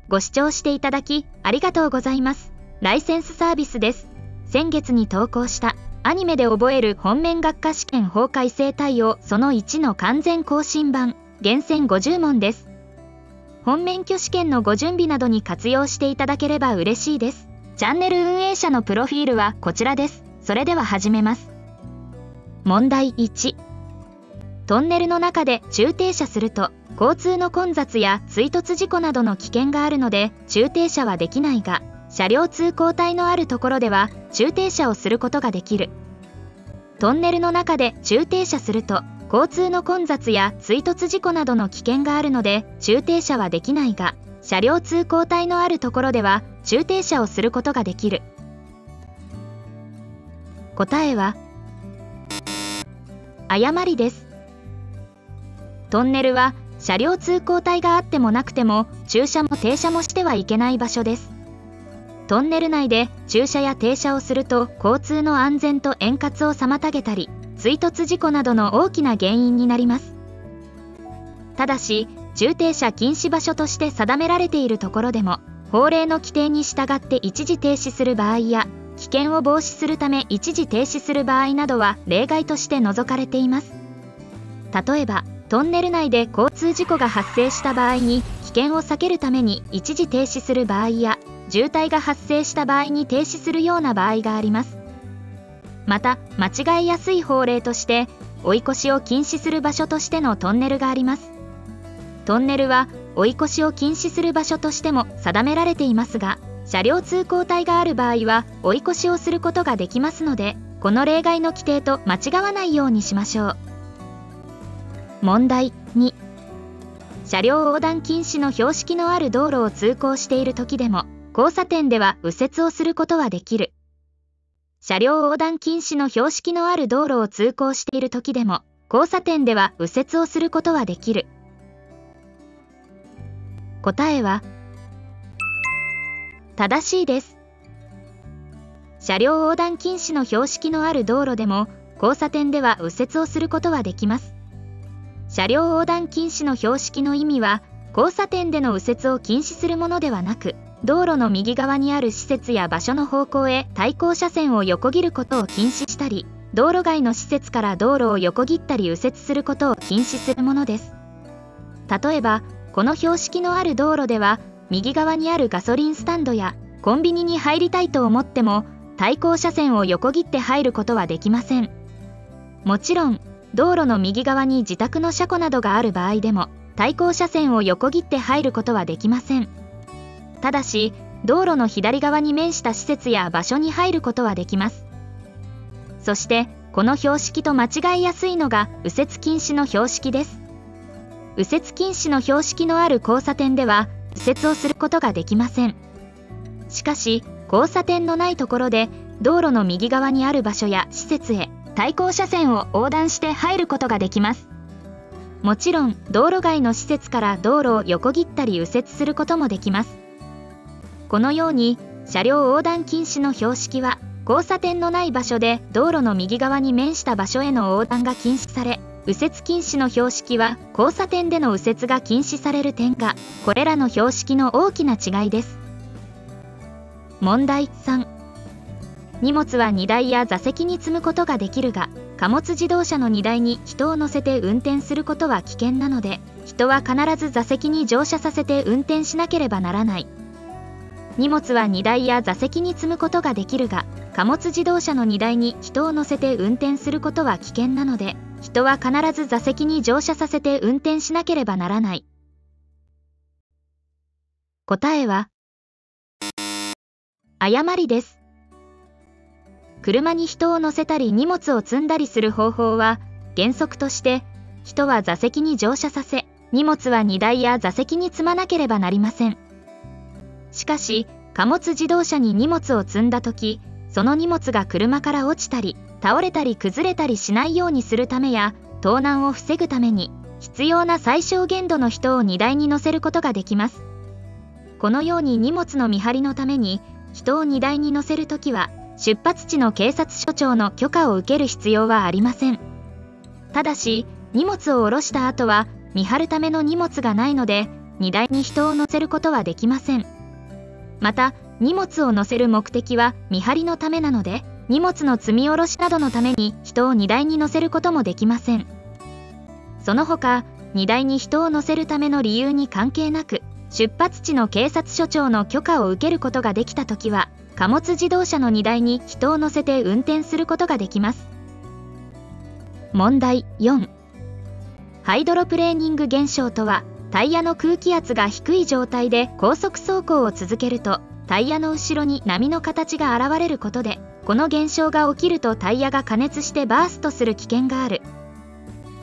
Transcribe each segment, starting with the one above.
ご視聴していただきありがとうございます。ライセンスサービスです。先月に投稿したアニメで覚える本面学科試験法改正対応その1の完全更新版、厳選50問です。本免許試験のご準備などに活用していただければ嬉しいです。チャンネル運営者のプロフィールはこちらです。それでは始めます。問題1。トンネルの中で駐停車すると交通の混雑や追突事故などの危険があるので駐停車はできないが、車両通行帯のあるところでは駐停車をすることができる。トンネルの中で駐停車すると交通の混雑や追突事故などの危険があるので駐停車はできないが、車両通行帯のあるところでは駐停車をすることができる。答えは誤りです。トンネルは車両通行帯があってもなくても駐車も停車もしてはいけない場所です。トンネル内で駐車や停車をすると交通の安全と円滑を妨げたり、追突事故などの大きな原因になります。ただし、駐停車禁止場所として定められているところでも、法令の規定に従って一時停止する場合や、危険を防止するため一時停止する場合などは例外として除かれています。例えば、トンネル内で交通事故が発生した場合に危険を避けるために一時停止する場合や、渋滞が発生した場合に停止するような場合があります。また、間違いやすい法令として追い越しを禁止する場所としてのトンネルがあります。トンネルは追い越しを禁止する場所としても定められていますが、車両通行帯がある場合は追い越しをすることができますので、この例外の規定と間違わないようにしましょう。問題2。車両横断禁止の標識のある道路を通行している時でも交差点では右折をすることはできる。車両横断禁止の標識のある道路を通行している時でも交差点では右折をすることはできる。答えは正しいです。車両横断禁止の標識のある道路でも交差点では右折をすることはできます。車両横断禁止の標識の意味は、交差点での右折を禁止するものではなく、道路の右側にある施設や場所の方向へ対向車線を横切ることを禁止したり、道路外の施設から道路を横切ったり右折することを禁止するものです。例えば、この標識のある道路では、右側にあるガソリンスタンドやコンビニに入りたいと思っても、対向車線を横切って入ることはできません。もちろん、道路の右側に自宅の車庫などがある場合でも、対向車線を横切って入ることはできません。ただし、道路の左側に面した施設や場所に入ることはできます。そして、この標識と間違いやすいのが右折禁止の標識です。右折禁止の標識のある交差点では、右折をすることができません。しかし、交差点のないところで、道路の右側にある場所や施設へ、対向車線を横断して入ることができます。もちろん、道路外の施設から道路を横切ったり右折することもできます。このように、車両横断禁止の標識は、交差点のない場所で道路の右側に面した場所への横断が禁止され、右折禁止の標識は交差点での右折が禁止される点が、これらの標識の大きな違いです。問題3。荷物は荷台や座席に積むことができるが、貨物自動車の荷台に人を乗せて運転することは危険なので、人は必ず座席に乗車させて運転しなければならない。荷物は荷台や座席に積むことができるが、貨物自動車の荷台に人を乗せて運転することは危険なので、人は必ず座席に乗車させて運転しなければならない。答えは誤りです。車に人を乗せたり荷物を積んだりする方法は、原則として、人は座席に乗車させ、荷物は荷台や座席に積まなければなりません。しかし、貨物自動車に荷物を積んだとき、その荷物が車から落ちたり、倒れたり崩れたりしないようにするためや、盗難を防ぐために、必要な最小限度の人を荷台に乗せることができます。このように荷物の見張りのために、人を荷台に乗せるときは、出発地の警察署長の許可を受ける必要はありません。ただし、荷物を下ろした後は、見張るための荷物がないので、荷台に人を乗せることはできません。また、荷物を乗せる目的は見張りのためなので、荷物の積み下ろしなどのために人を荷台に乗せることもできません。その他、荷台に人を乗せるための理由に関係なく、出発地の警察署長の許可を受けることができたときは、貨物自動車の荷台に人を乗せて運転することができます。問題4。ハイドロプレーニング現象とは、タイヤの空気圧が低い状態で高速走行を続けると、タイヤの後ろに波の形が現れることで、この現象が起きるとタイヤが過熱してバーストする危険がある。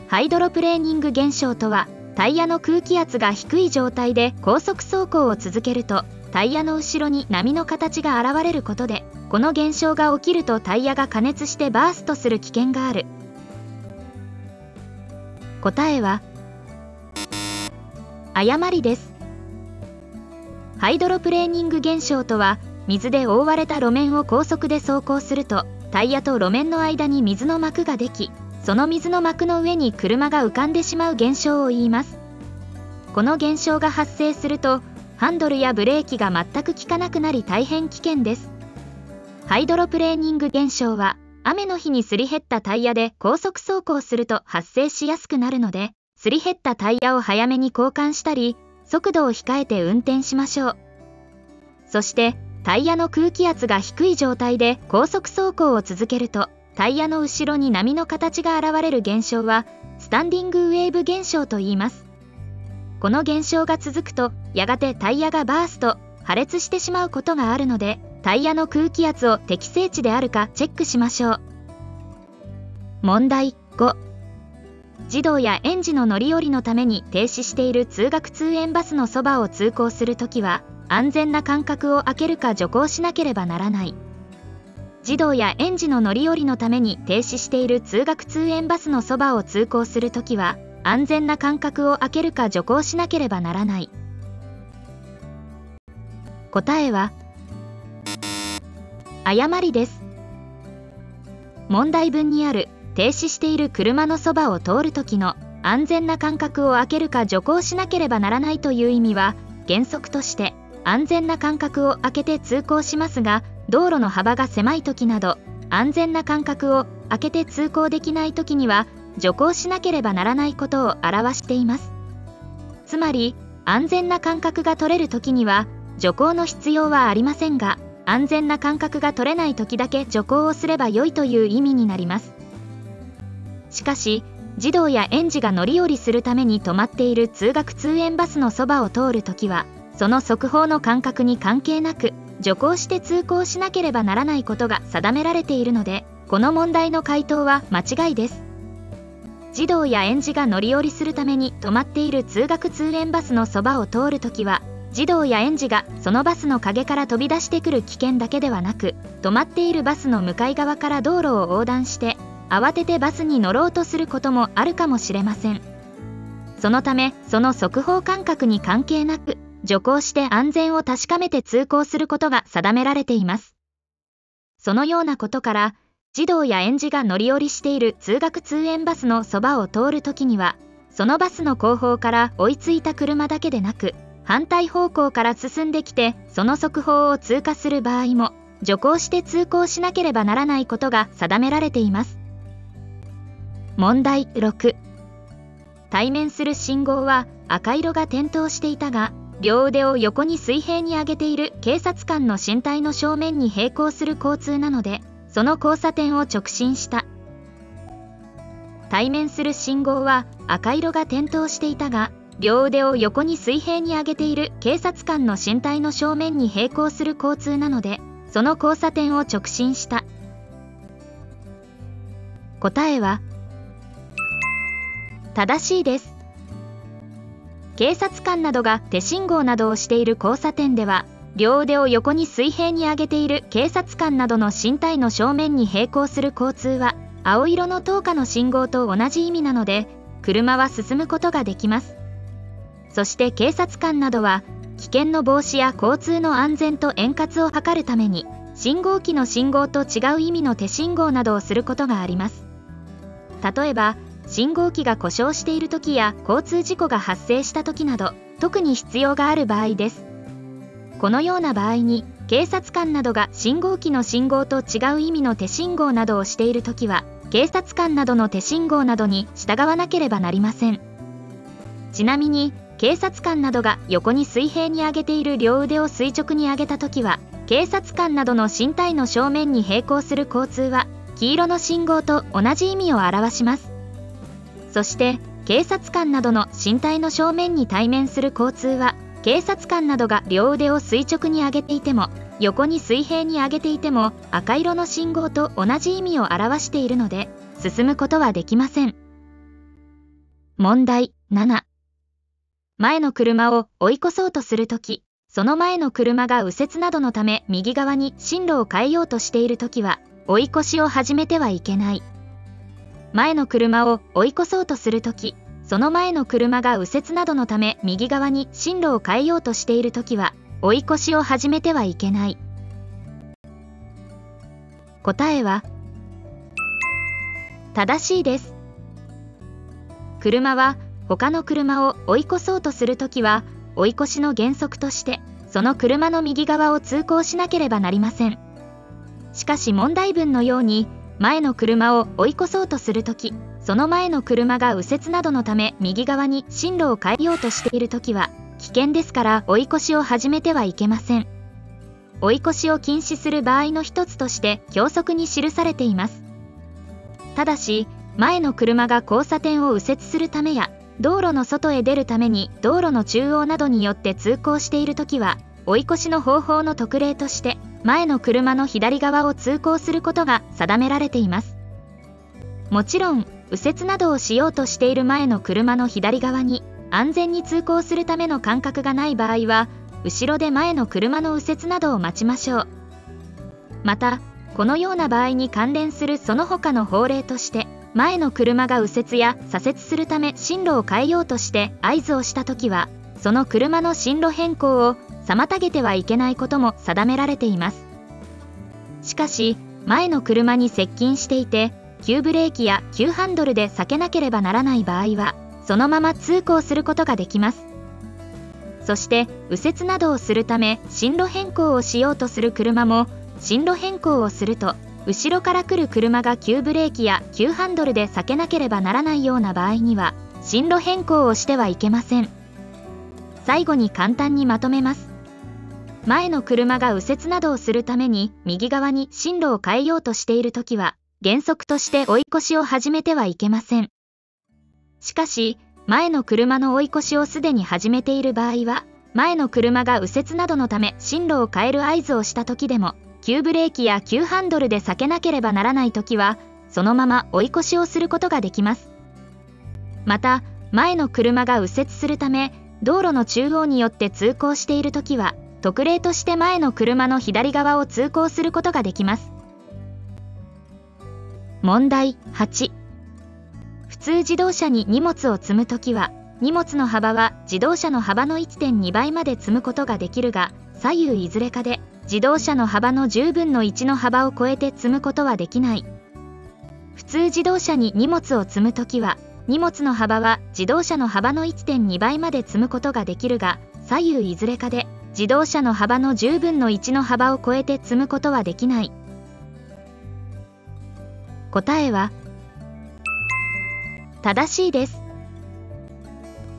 ハイドロプレーニング現象とは、タイヤの空気圧が低い状態で高速走行を続けると、タイヤの後ろに波の形が現れることで、この現象が起きるとタイヤが過熱してバーストする危険がある。答えは誤りです。ハイドロプレーニング現象とは、水で覆われた路面を高速で走行すると、タイヤと路面の間に水の膜ができ、その水の膜の上に車が浮かんでしまう現象を言います。この現象が発生すると、ハンドルやブレーキが全く効かなくなり大変危険です。ハイドロプレーニング現象は、雨の日にすり減ったタイヤで高速走行すると発生しやすくなるので、すり減ったタイヤを早めに交換したり、速度を控えて運転しましょう。そして、タイヤの空気圧が低い状態で高速走行を続けると、タイヤの後ろに波の形が現れる現象は、スタンディングウェーブ現象と言います。この現象が続くと、やがてタイヤがバースト、破裂してしまうことがあるので、タイヤの空気圧を適正値であるかチェックしましょう。問題5。児童や園児の乗り降りのために停止している通学通園バスのそばを通行するときは、安全な間隔を空けるか徐行しなければならない。児童や園児の乗り降りのために停止している通学通園バスのそばを通行するときは、安全な間隔を空けるか徐行しなければならない。答えは誤りです。問題文にある停止している車のそばを通るときの安全な間隔を空けるか徐行しなければならないという意味は、原則として安全な間隔を空けて通行しますが、道路の幅が狭いときなど、安全な間隔を空けて通行できないときには、徐行しなければならないことを表しています。つまり、安全な間隔が取れるときには、徐行の必要はありませんが、安全な間隔が取れないときだけ徐行をすれば良いという意味になります。しかし、児童や園児が乗り降りするために止まっている通学通園バスのそばを通るときは、その側方の間隔に関係なく、徐行して通行しなければならないことが定められているので、この問題の回答は間違いです。児童や園児が乗り降りするために止まっている通学通園バスのそばを通るときは、児童や園児がそのバスの陰から飛び出してくる危険だけではなく、止まっているバスの向かい側から道路を横断して、慌ててバスに乗ろうとすることもあるかもしれません。そのため、その側方間隔に関係なく、徐行して安全を確かめて通行することが定められています。そのようなことから、児童や園児が乗り降りしている通学通園バスのそばを通るときには、そのバスの後方から追いついた車だけでなく、反対方向から進んできて、その側方を通過する場合も、徐行して通行しなければならないことが定められています。問題6。対面する信号は赤色が点灯していたが、両腕を横に水平に上げている警察官の身体の正面に並行する交通なので、その交差点を直進した。対面する信号は赤色が点灯していたが、両腕を横に水平に上げている警察官の身体の正面に並行する交通なので、その交差点を直進した。答えは正しいです。警察官などが手信号などをしている交差点では、両腕を横に水平に上げている警察官などの身体の正面に並行する交通は、青色の灯火の信号と同じ意味なので、車は進むことができます。そして警察官などは、危険の防止や交通の安全と円滑を図るために、信号機の信号と違う意味の手信号などをすることがあります。例えば、信号機が故障している時や交通事故が発生した時など、特に必要がある場合です。このような場合に、警察官などが信号機の信号と違う意味の手信号などをしているときは、警察官などの手信号などに従わなければなりません。ちなみに、警察官などが横に水平に上げている両腕を垂直に上げたときは、警察官などの身体の正面に並行する交通は、黄色の信号と同じ意味を表します。そして、警察官などの身体の正面に対面する交通は、警察官などが両腕を垂直に上げていても、横に水平に上げていても、赤色の信号と同じ意味を表しているので、進むことはできません。問題7。前の車を追い越そうとするとき、その前の車が右折などのため右側に進路を変えようとしているときは、追い越しを始めてはいけない。前の車を追い越そうとするとき、その前の車が右折などのため右側に進路を変えようとしているときは、追い越しを始めてはいけない。答えは正しいです。車は他の車を追い越そうとするときは、追い越しの原則として、その車の右側を通行しなければなりません。しかし問題文のように、前の車を追い越そうとするとき、その前の車が右折などのため右側に進路を変えようとしているときは、危険ですから追い越しを始めてはいけません。追い越しを禁止する場合の一つとして教則に記されています。ただし、前の車が交差点を右折するためや、道路の外へ出るために道路の中央などによって通行しているときは、追い越しの方法の特例として、前の車の左側を通行することが定められています。もちろん、右折などをしようとしている前の車の左側に、安全に通行するための間隔がない場合は、後ろで前の車の右折などを待ちましょう。また、このような場合に関連するその他の法令として、前の車が右折や左折するため進路を変えようとして合図をしたときは、その車の進路変更を妨げてはいけないことも定められています。しかし、前の車に接近していて、急ブレーキや急ハンドルで避けなければならない場合は、そのまま通行することができます。そして、右折などをするため進路変更をしようとする車も、進路変更をすると、後ろから来る車が急ブレーキや急ハンドルで避けなければならないような場合には、進路変更をしてはいけません。最後に簡単にまとめます。前の車が右折などをするために右側に進路を変えようとしているときは、原則として追い越しを始めてはいけません。しかし、前の車の追い越しをすでに始めている場合は、前の車が右折などのため進路を変える合図をしたときでも、急ブレーキや急ハンドルで避けなければならないときは、そのまま追い越しをすることができます。また、前の車が右折するため、道路の中央によって通行しているときは、特例として前の車の左側を通行することができます。問題8。普通自動車に荷物を積むときは、荷物の幅は自動車の幅の 1.2 倍まで積むことができるが、左右いずれかで自動車の幅の10分の1の幅を超えて積むことはできない。普通自動車に荷物を積むときは、荷物の幅は自動車の幅の 1.2 倍まで積むことができるが、左右いずれかで自動車の幅の10分の1の幅を超えて積むことはできない。答えは正しいです。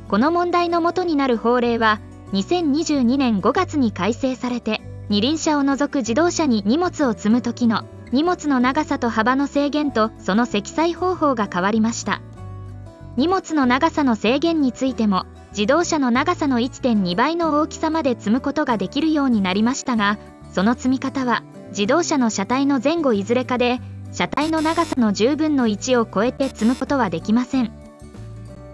この問題の元になる法令は、2022年5月に改正されて、二輪車を除く自動車に荷物を積む時の荷物の長さと幅の制限とその積載方法が変わりました。荷物の長さの制限についても、自動車の長さの 1.2 倍の大きさまで積むことができるようになりましたが、その積み方は自動車の車体の前後いずれかで、車体の長さの10分の1を超えて積むことはできません。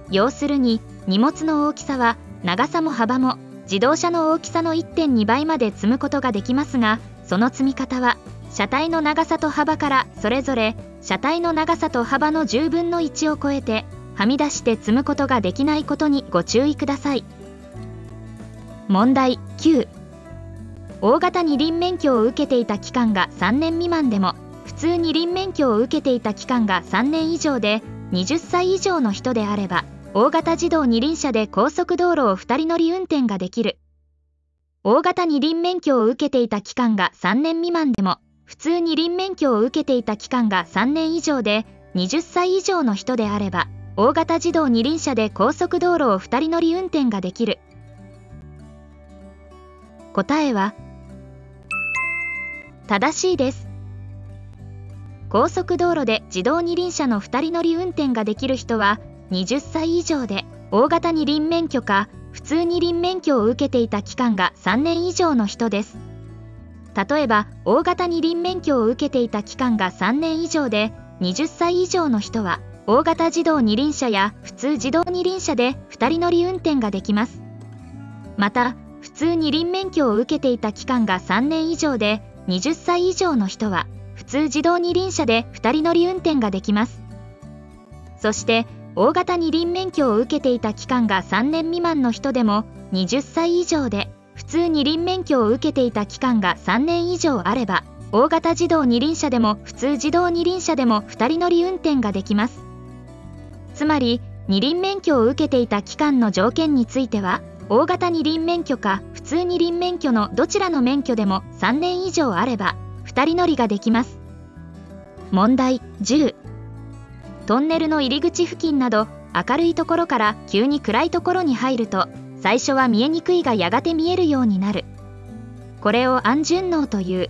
要するに、荷物の大きさは長さも幅も自動車の大きさの 1.2 倍まで積むことができますが、その積み方は車体の長さと幅からそれぞれ車体の長さと幅の10分の1を超えてはみ出して積むことができないことにご注意ください。問題9。大型二輪免許を受けていた期間が3年未満でも、普通二輪免許を受けていた期間が3年以上で20歳以上の人であれば、大型自動二輪車で高速道路を2人乗り運転ができる。大型二輪免許を受けていた期間が3年未満でも、普通二輪免許を受けていた期間が3年以上で、20歳以上の人であれば、大型自動二輪車で高速道路を2人乗り運転ができる。答えは正しいです。高速道路で自動二輪車の2人乗り運転ができる人は20歳以上で、大型二輪免許か普通二輪免許を受けていた期間が3年以上の人です。例えば大型二輪免許を受けていた期間が3年以上で20歳以上の人は大型自動二輪車や普通自動二輪車で2人乗り運転ができます。また普通二輪免許を受けていた期間が3年以上で20歳以上の人は普通自動二輪車で2人乗り運転ができます。そして大型二輪免許を受けていた期間が3年未満の人でも20歳以上で普通二輪免許を受けていた期間が3年以上あれば大型自動二輪車でも普通自動二輪車でも2人乗り運転ができます。つまり二輪免許を受けていた期間の条件については大型二輪免許か普通二輪免許のどちらの免許でも3年以上あれば2人乗りができます。問題10。トンネルの入り口付近など明るいところから急に暗いところに入ると最初は見えにくいがやがて見えるようになる。これを暗順応という。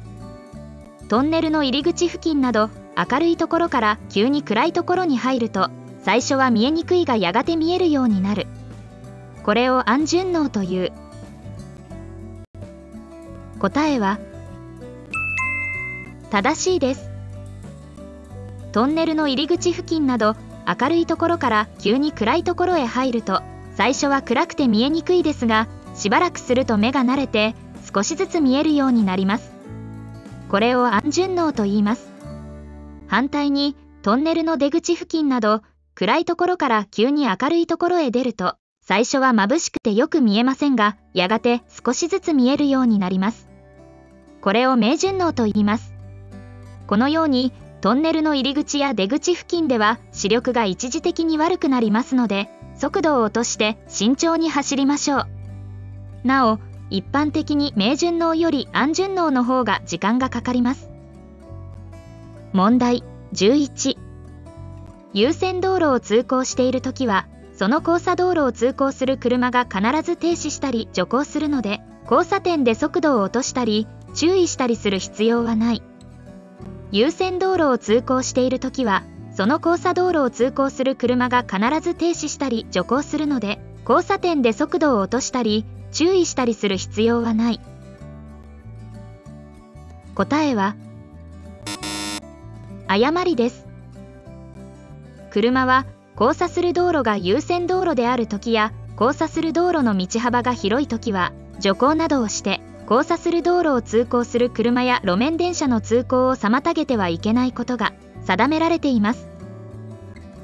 トンネルの入り口付近など明るいところから急に暗いところに入ると最初は見えにくいがやがて見えるようになる。これを暗順応という。答えは正しいです。トンネルの入り口付近など明るいところから急に暗いところへ入ると最初は暗くて見えにくいですがしばらくすると目が慣れて少しずつ見えるようになります。これを暗順応と言います。反対にトンネルの出口付近など暗いところから急に明るいところへ出ると最初は眩しくてよく見えませんがやがて少しずつ見えるようになります。これを明順応と言います。このようにトンネルの入り口や出口付近では視力が一時的に悪くなりますので速度を落として慎重に走りましょう。なお一般的に明順応より暗順応の方が時間がかかります。問題11。優先道路を通行しているときはその交差道路を通行する車が必ず停止したり徐行するので交差点で速度を落としたり注意したりする必要はない。優先道路を通行しているときはその交差道路を通行する車が必ず停止したり徐行するので交差点で速度を落としたり注意したりする必要はない。答えは誤りです。車は交差する道路が優先道路であるときや交差する道路の道幅が広いときは徐行などをして交差する道路を通行する車や路面電車の通行を妨げてはいけないことが定められています。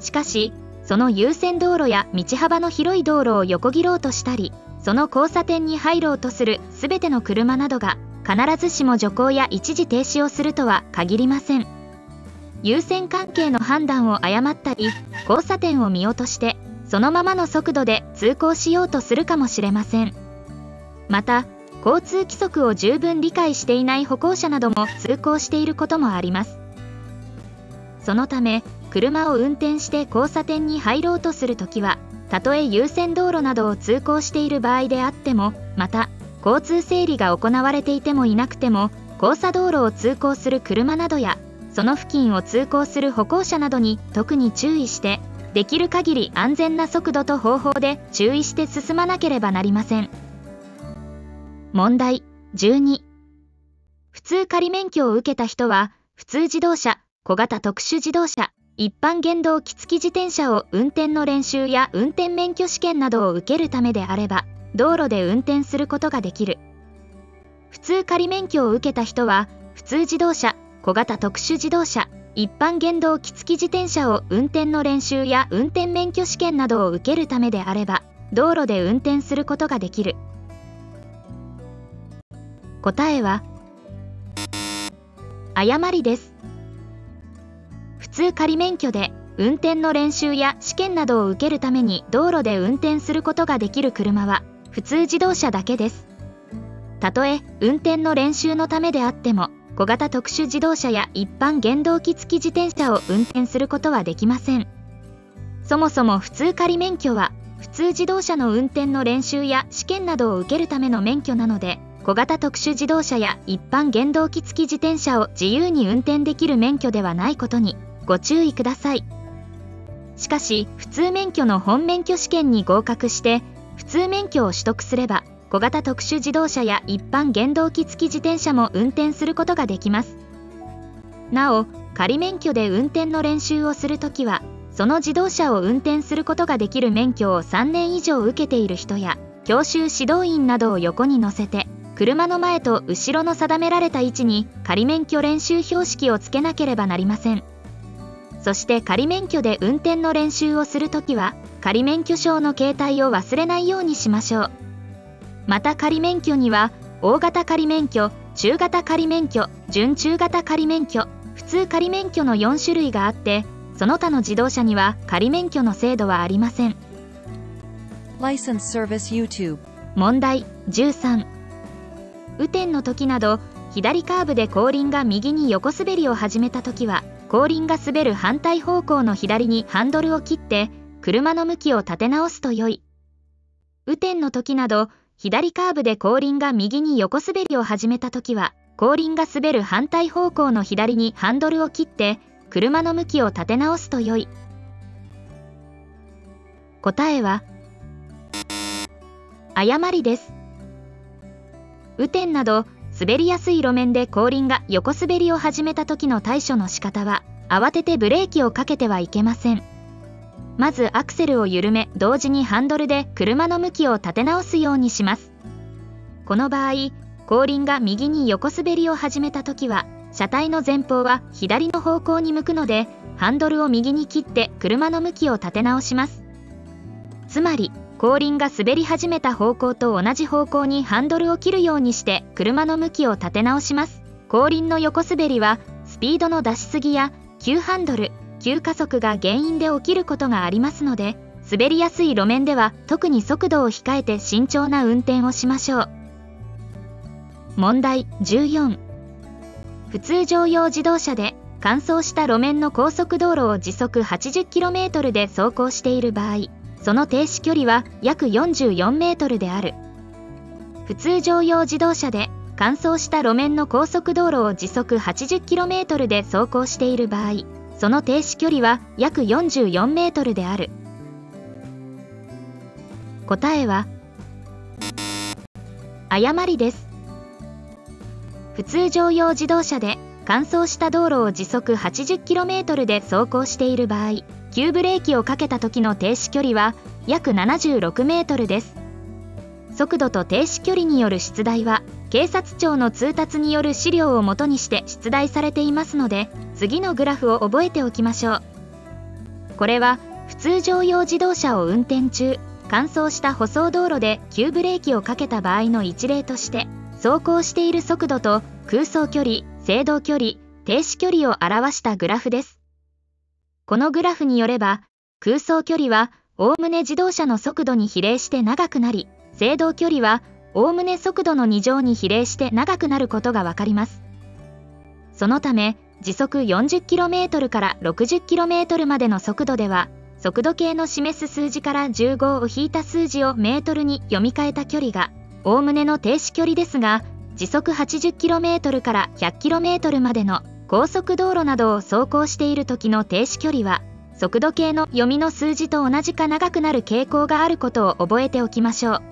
しかしその優先道路や道幅の広い道路を横切ろうとしたりその交差点に入ろうとするすべての車などが必ずしも徐行や一時停止をするとは限りません。優先関係の判断を誤ったり交差点を見落としてそのままの速度で通行しようとするかもしれません。また交通規則を十分理解していない歩行者なども通行していることもあります。そのため車を運転して交差点に入ろうとするときはたとえ優先道路などを通行している場合であってもまた交通整理が行われていてもいなくても交差道路を通行する車などやその付近を通行する歩行者などに特に注意してできる限り安全な速度と方法で注意して進まなければなりません。問題12。普通仮免許を受けた人は普通自動車、小型特殊自動車、一般原動機付き自転車を運転の練習や運転免許試験などを受けるためであれば道路で運転することができる。普通仮免許を受けた人は普通自動車、小型特殊自動車、一般原動機付き自転車を運転の練習や運転免許試験などを受けるためであれば道路で運転することができる。答えは誤りです。普通仮免許で運転の練習や試験などを受けるために道路で運転することができる車は普通自動車だけです。たとえ運転の練習のためであっても、小型特殊自動車や一般原動機付き自転車を運転することはできません。そもそも普通仮免許は普通自動車の運転の練習や試験などを受けるための免許なので、小型特殊自動車や一般原動機付き自転車を自由に運転できる免許ではないことにご注意ください。しかし、普通免許の本免許試験に合格して普通免許を取得すれば、小型特殊自動車や一般原動機付き自転車も運転することができます。なお、仮免許で運転の練習をするときは、その自動車を運転することができる免許を3年以上受けている人や、教習指導員などを横に乗せて、車の前と後ろの定められた位置に仮免許練習標識をつけなければなりません。そして仮免許で運転の練習をするときは、仮免許証の携帯を忘れないようにしましょう。また仮免許には、大型仮免許、中型仮免許、準中型仮免許、普通仮免許の4種類があって、その他の自動車には仮免許の制度はありません。License Service YouTube。問題13。雨天の時など、左カーブで後輪が右に横滑りを始めた時は、後輪が滑る反対方向の左にハンドルを切って、車の向きを立て直すと良い。雨天の時など、左カーブで後輪が右に横滑りを始めたときは、後輪が滑る反対方向の左にハンドルを切って、車の向きを立て直すと良い。答えは、誤りです。雨天など、滑りやすい路面で後輪が横滑りを始めた時の対処の仕方は、慌ててブレーキをかけてはいけません。まずアクセルを緩め、同時にハンドルで車の向きを立て直すようにします。この場合、後輪が右に横滑りを始めたときは、車体の前方は左の方向に向くので、ハンドルを右に切って車の向きを立て直します。つまり、後輪が滑り始めた方向と同じ方向にハンドルを切るようにして車の向きを立て直します。後輪の横滑りは、スピードの出しすぎや急ハンドル、急加速が原因で起きることがありますので、滑りやすい路面では特に速度を控えて慎重な運転をしましょう。問題14。普通乗用自動車で乾燥した路面の高速道路を時速 80km で走行している場合、その停止距離は約44メートルである。普通乗用自動車で乾燥した路面の高速道路を時速 80km で走行している場合、その停止距離は約44メートルである。答えは、誤りです。普通乗用自動車で乾燥した道路を時速 80km で走行している場合、急ブレーキをかけた時の停止距離は約76メートルです。速度と停止距離による出題は、警察庁の通達による資料をもとにして出題されていますので、次のグラフを覚えておきましょう。これは普通乗用自動車を運転中、乾燥した舗装道路で急ブレーキをかけた場合の一例として、走行している速度と空走距離、制動距離、停止距離を表したグラフです。このグラフによれば、空走距離はおおむね自動車の速度に比例して長くなり、制動距離はおおむね速度の2乗に比例して長くなることがわかります。そのため、時速 40km から 60km までの速度では、速度計の示す数字から15を引いた数字をメートルに読み替えた距離が、おおむねの停止距離ですが、時速 80km から 100km までの高速道路などを走行している時の停止距離は、速度計の読みの数字と同じか長くなる傾向があることを覚えておきましょう。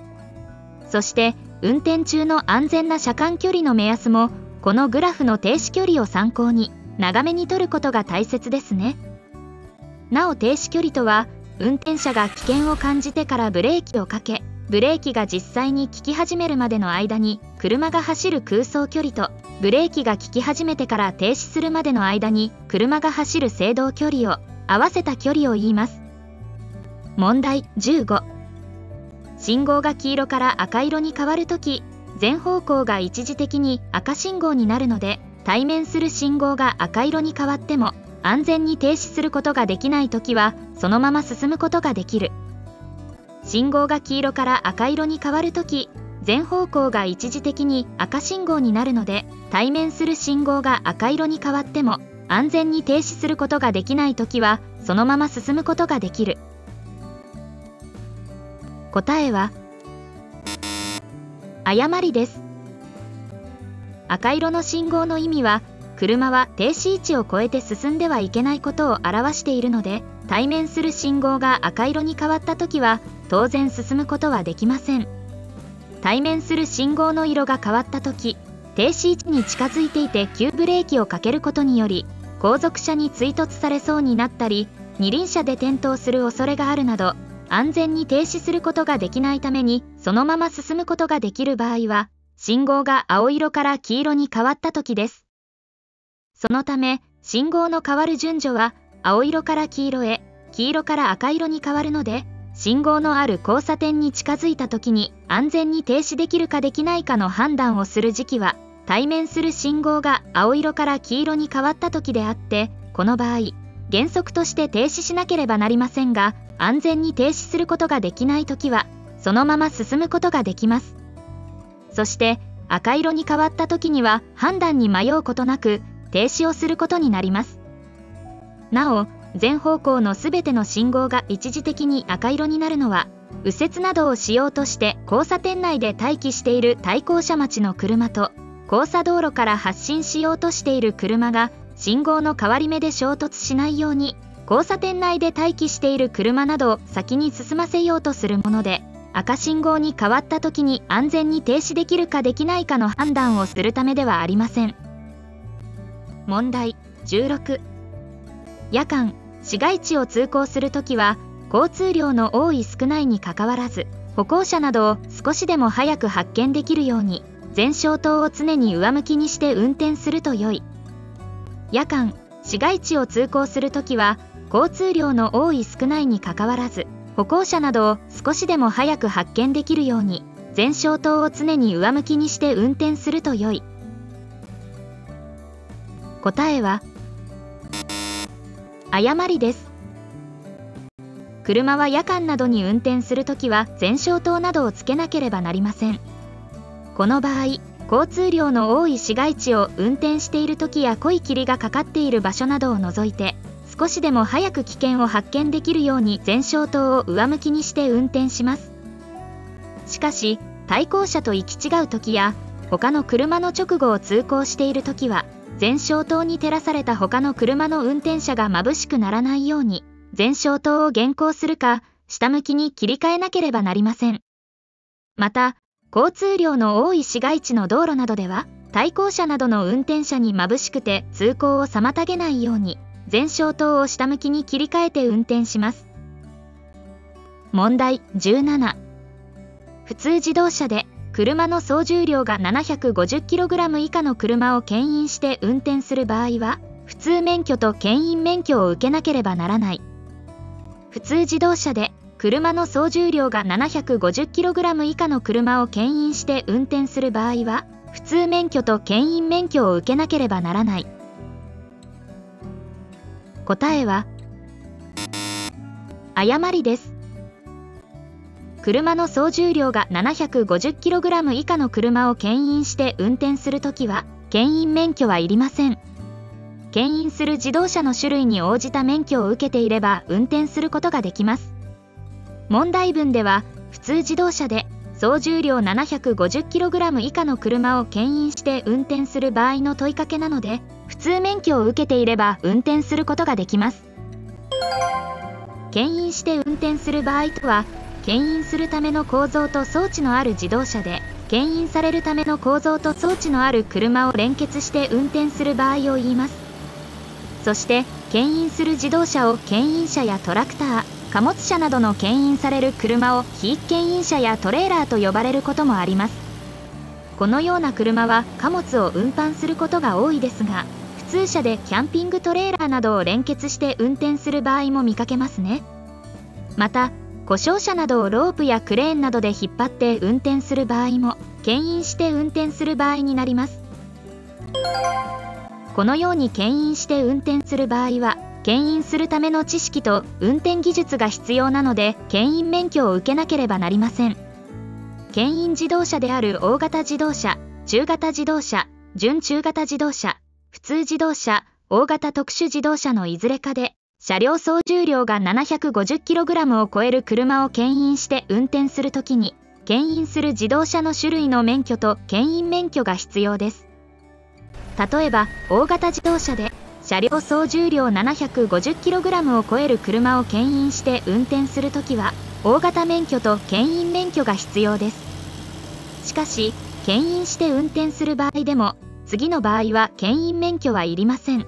そして、運転中の安全な車間距離の目安も、このグラフの停止距離を参考に、長めに取ることが大切ですね。なお停止距離とは、運転者が危険を感じてからブレーキをかけ、ブレーキが実際に効き始めるまでの間に車が走る空走距離と、ブレーキが効き始めてから停止するまでの間に車が走る制動距離を合わせた距離を言います。問題15。信号が黄色から赤色に変わるとき、全方向が一時的に赤信号になるので、対面する信号が赤色に変わっても、安全に停止することができないときはそのまま進むことができる。信号が黄色から赤色に変わるとき、全方向が一時的に赤信号になるので、対面する信号が赤色に変わっても安全に停止することができないときはそのまま進むことができる。答えは誤りです。赤色の信号の意味は、車は停止位置を越えて進んではいけないことを表しているので、対面する信号が赤色に変わったときは当然進むことはできません。対面する信号の色が変わったとき、停止位置に近づいていて急ブレーキをかけることにより、後続車に追突されそうになったり、二輪車で転倒する恐れがあるなど、安全に停止することができないために、そのまま進むことができる場合は、信号が青色から黄色に変わったときです。そのため、信号の変わる順序は、青色から黄色へ、黄色から赤色に変わるので、信号のある交差点に近づいたときに安全に停止できるかできないかの判断をする時期は、対面する信号が青色から黄色に変わったときであって、この場合、原則として停止しなければなりませんが、安全に停止することができないときは、そのまま進むことができます。そして、赤色に変わったときには判断に迷うことなく、停止をすることになります。なお、全方向のすべての信号が一時的に赤色になるのは、右折などをしようとして交差点内で待機している対向車待ちの車と、交差道路から発進しようとしている車が信号の変わり目で衝突しないように、交差点内で待機している車などを先に進ませようとするもので、赤信号に変わった時に安全に停止できるかできないかの判断をするためではありません。問題16。夜間、市街地を通行するときは、交通量の多い少ないにかかわらず、歩行者などを少しでも早く発見できるように、前照灯を常に上向きにして運転すると良い。夜間、市街地を通行するときは、交通量の多い少ないにかかわらず、歩行者などを少しでも早く発見できるように、前照灯を常に上向きにして運転すると良い。答えは誤りです。車は夜間などに運転するときは前照灯などをつけなければなりません。この場合、交通量の多い市街地を運転しているときや濃い霧がかかっている場所などを除いて、少しでも早く危険を発見できるように前照灯を上向きにして運転します。しかし、対向車と行き違うときや、他の車の直後を通行しているときは、前照灯に照らされた他の車の運転者が眩しくならないように、前照灯を減光するか、下向きに切り替えなければなりません。また、交通量の多い市街地の道路などでは、対向車などの運転者に眩しくて通行を妨げないように、前照灯を下向きに切り替えて運転します。問題17。普通自動車で、車の総重量が 750kg 以下の車を牽引して運転する場合は、普通免許と牽引免許を受けなければならない。普通自動車で、車の総重量が 750kg 以下の車を牽引して運転する場合は、普通免許と牽引免許を受けなければならない。答えは誤りです。車の総重量が 750kg 以下の車を牽引して運転するときは、牽引免許はいりません。牽引する自動車の種類に応じた免許を受けていれば運転することができます。問題文では、普通自動車で総重量 750kg 以下の車を牽引して運転する場合の問いかけなので、普通免許を受けていれば運転することができます。牽引して運転する場合とは、牽引するための構造と装置のある自動車で、牽引されるための構造と装置のある車を連結して運転する場合を言います。そして、牽引する自動車を牽引車やトラクター、貨物車などの牽引される車を非牽引車やトレーラーと呼ばれることもあります。このような車は貨物を運搬することが多いですが、普通車でキャンピングトレーラーなどを連結して運転する場合も見かけますね。また、故障車などをロープやクレーンなどで引っ張って運転する場合も、牽引して運転する場合になります。このように牽引して運転する場合は、牽引するための知識と運転技術が必要なので、牽引免許を受けなければなりません。牽引自動車である大型自動車、中型自動車、準中型自動車、普通自動車、大型特殊自動車のいずれかで、車両総重量が 750kg を超える車を牽引して運転するときに、牽引する自動車の種類の免許と牽引免許が必要です。例えば、大型自動車で、車両総重量 750kg を超える車を牽引して運転するときは、大型免許と牽引免許が必要です。しかし、牽引して運転する場合でも、次の場合は牽引免許はいりません。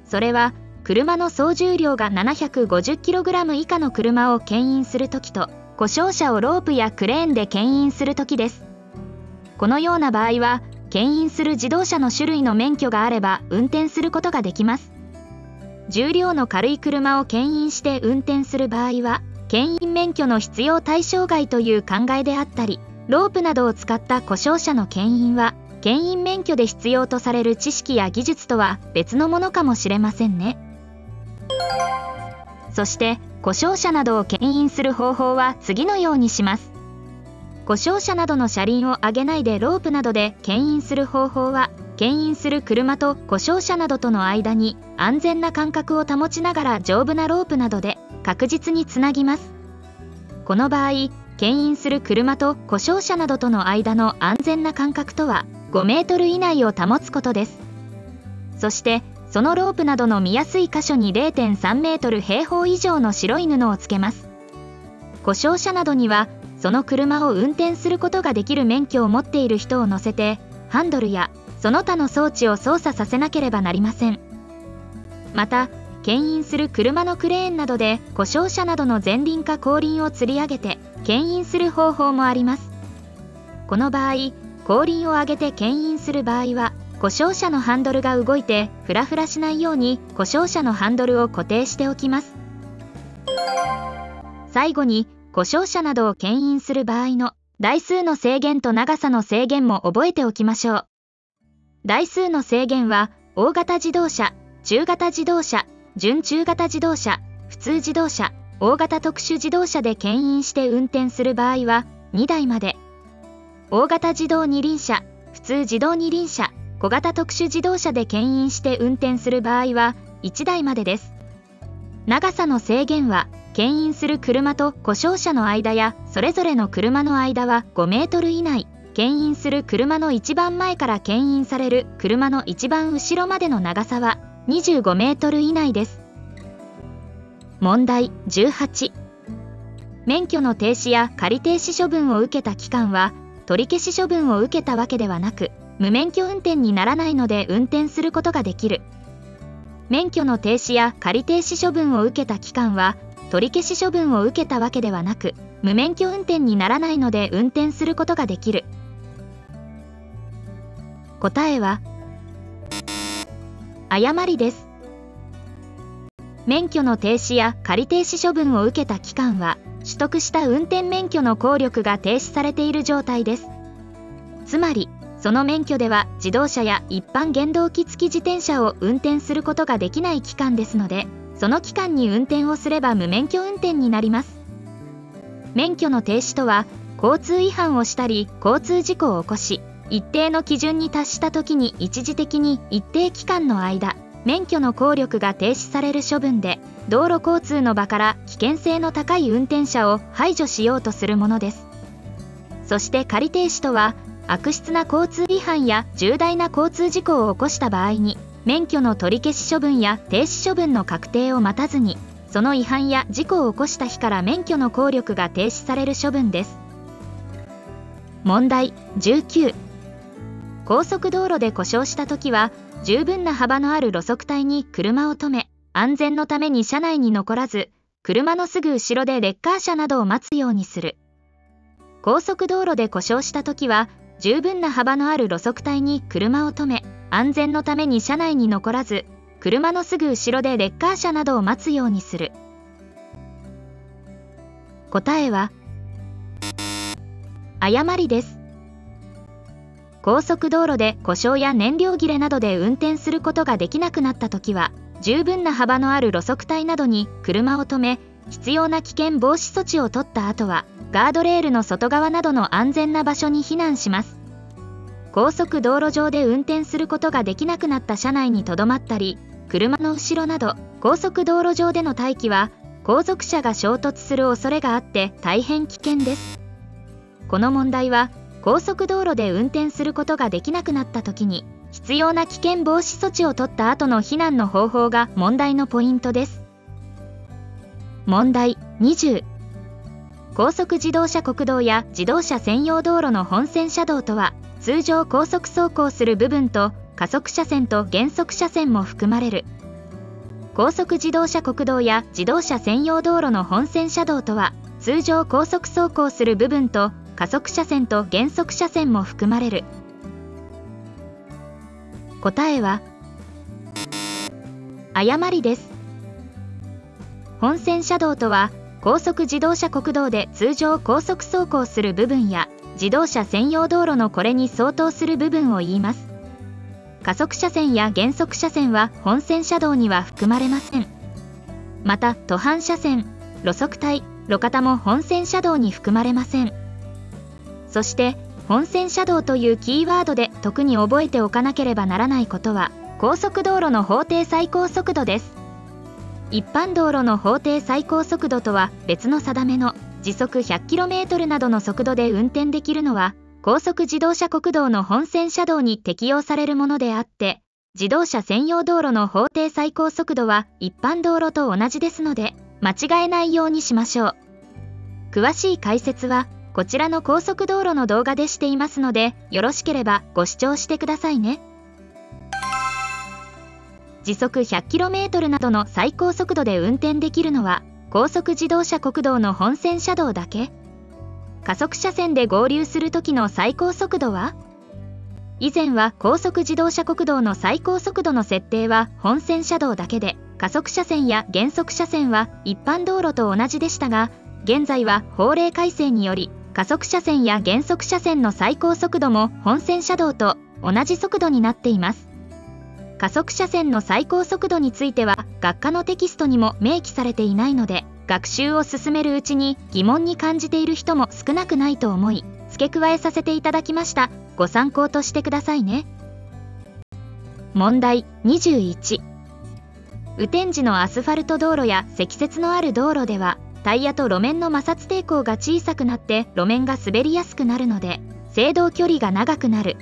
それは、車の総重量が 750kg 以下の車を牽引するときと、故障車をロープやクレーンで牽引するときです。このような場合は、牽引する自動車の種類の免許があれば運転することができます。重量の軽い車を牽引して運転する場合は、牽引免許の必要対象外という考えであったり、ロープなどを使った故障車の牽引は、牽引免許で必要とされる知識や技術とは別のものかもしれませんね。そして、故障車などを牽引する方法は次のようにします。故障車などの車輪を上げないでロープなどで牽引する方法は、牽引する車と故障車などとの間に安全な間隔を保ちながら丈夫なロープなどで確実につなぎます。この場合、牽引する車と故障車などとの間の安全な間隔とは5メートル以内を保つことです。そして、そのロープなどの見やすい箇所に 0.3 メートル平方以上の白い布をつけます。故障車などには、その車を運転することができる免許を持っている人を乗せて、ハンドルやその他の装置を操作させなければなりません。また、牽引する車のクレーンなどで故障車などの前輪か後輪を吊り上げて牽引する方法もあります。この場合、後輪を上げて牽引する場合は、故障車のハンドルが動いてフラフラしないように故障車のハンドルを固定しておきます。最後に、故障車などを牽引する場合の台数の制限と長さの制限も覚えておきましょう。台数の制限は、大型自動車、中型自動車、準中型自動車、普通自動車、大型特殊自動車で牽引して運転する場合は2台まで。大型自動二輪車、普通自動二輪車、小型特殊自動車で牽引して運転する場合は1台までです。長さの制限は、牽引する車と故障車の間やそれぞれの車の間は5メートル以内、牽引する車の一番前から牽引される車の一番後ろまでの長さは25メートル以内です。問題18。免許の停止や仮停止処分を受けた期間は、取り消し処分を受けたわけではなく、無免許運転にならないので運転することができる。免許の停止や仮停止処分を受けた期間は、取り消し処分を受けたわけではなく、無免許運転にならないので運転することができる。答えは、誤りです。免許の停止や仮停止処分を受けた期間は、取得した運転免許の効力が停止されている状態です。つまり、その免許では自動車や一般原動機付き自転車を運転することができない期間ですので、その期間に運転をすれば無免許運転になります。免許の停止とは、交通違反をしたり交通事故を起こし、一定の基準に達した時に一時的に一定期間の間、免許の効力が停止される処分で、道路交通の場から危険性の高い運転者を排除しようとするものです。そして仮停止とは、悪質な交通違反や重大な交通事故を起こした場合に、免許の取り消し処分や停止処分の確定を待たずに、その違反や事故を起こした日から免許の効力が停止される処分です。問題19。高速道路で故障したときは、十分な幅のある路側帯に車を止め、安全のために車内に残らず、車のすぐ後ろでレッカー車などを待つようにする。高速道路で故障したときは、十分な幅のある路側帯に車を止め、安全のために車内に残らず、車のすぐ後ろでレッカー車などを待つようにする。答えは、誤りです。高速道路で故障や燃料切れなどで運転することができなくなったときは、十分な幅のある路側帯などに車を止め、必要な危険防止措置を取った後は、ガードレールの外側などの安全な場所に避難します。高速道路上で運転することができなくなった車内にとどまったり、車の後ろなど高速道路上での待機は後続車が衝突する恐れがあって大変危険です。この問題は高速道路で運転することができなくなった時に必要な危険防止措置を取った後の避難の方法が問題のポイントです。問題20。高速自動車国道や自動車専用道路の本線車道とは、通常高速走行する部分と加速車線と減速車線も含まれる。高速自動車国道や自動車専用道路の本線車道とは、通常高速走行する部分と加速車線と減速車線も含まれる。答えは誤りです。本線車道とは、高速自動車国道で通常高速走行する部分や自動車専用道路のこれに相当する部分を言います。加速車線や減速車線は本線車道には含まれません。また途半車線、路側帯、路肩も本線車道に含まれません。そして本線車道というキーワードで特に覚えておかなければならないことは、高速道路の法定最高速度です。一般道路の法定最高速度とは別の定めの時速 100km などの速度で運転できるのは高速自動車国道の本線車道に適用されるものであって、自動車専用道路の法定最高速度は一般道路と同じですので、間違えないようにしましょう。詳しい解説はこちらの高速道路の動画でしていますので、よろしければご視聴してくださいね。時速 100km などの最高速度で運転できるのは高速自動車国道の本線車道だけ。加速車線で合流する時の最高速度は？以前は高速自動車国道の最高速度の設定は本線車道だけで、加速車線や減速車線は一般道路と同じでしたが、現在は法令改正により加速車線や減速車線の最高速度も本線車道と同じ速度になっています。加速車線の最高速度については学科のテキストにも明記されていないので、学習を進めるうちに疑問に感じている人も少なくないと思い、付け加えさせていただきました。ご参考としてくださいね。問題21。雨天時のアスファルト道路や積雪のある道路では、タイヤと路面の摩擦抵抗が小さくなって路面が滑りやすくなるので、制動距離が長くなる。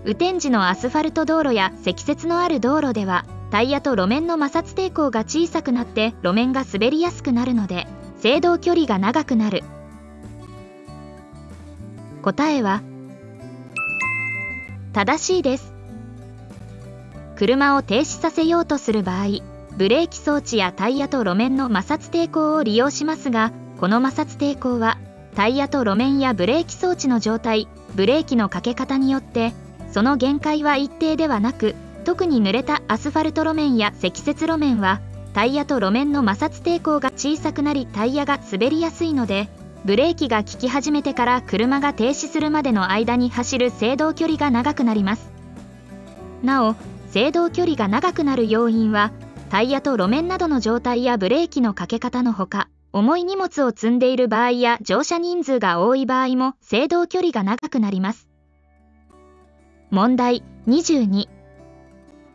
雨天時のアスファルト道路や積雪のある道路では、タイヤと路面の摩擦抵抗が小さくなって路面が滑りやすくなるので、制動距離が長くなる。答えは正しいです。車を停止させようとする場合、ブレーキ装置やタイヤと路面の摩擦抵抗を利用しますが、この摩擦抵抗はタイヤと路面やブレーキ装置の状態、ブレーキのかけ方によってその限界は一定ではなく、特に濡れたアスファルト路面や積雪路面はタイヤと路面の摩擦抵抗が小さくなりタイヤが滑りやすいので、ブレーキが効き始めてから車が停止するまでの間に走る制動距離が長くなります。なお、制動距離が長くなる要因はタイヤと路面などの状態やブレーキのかけ方のほか、重い荷物を積んでいる場合や乗車人数が多い場合も制動距離が長くなります。問題22。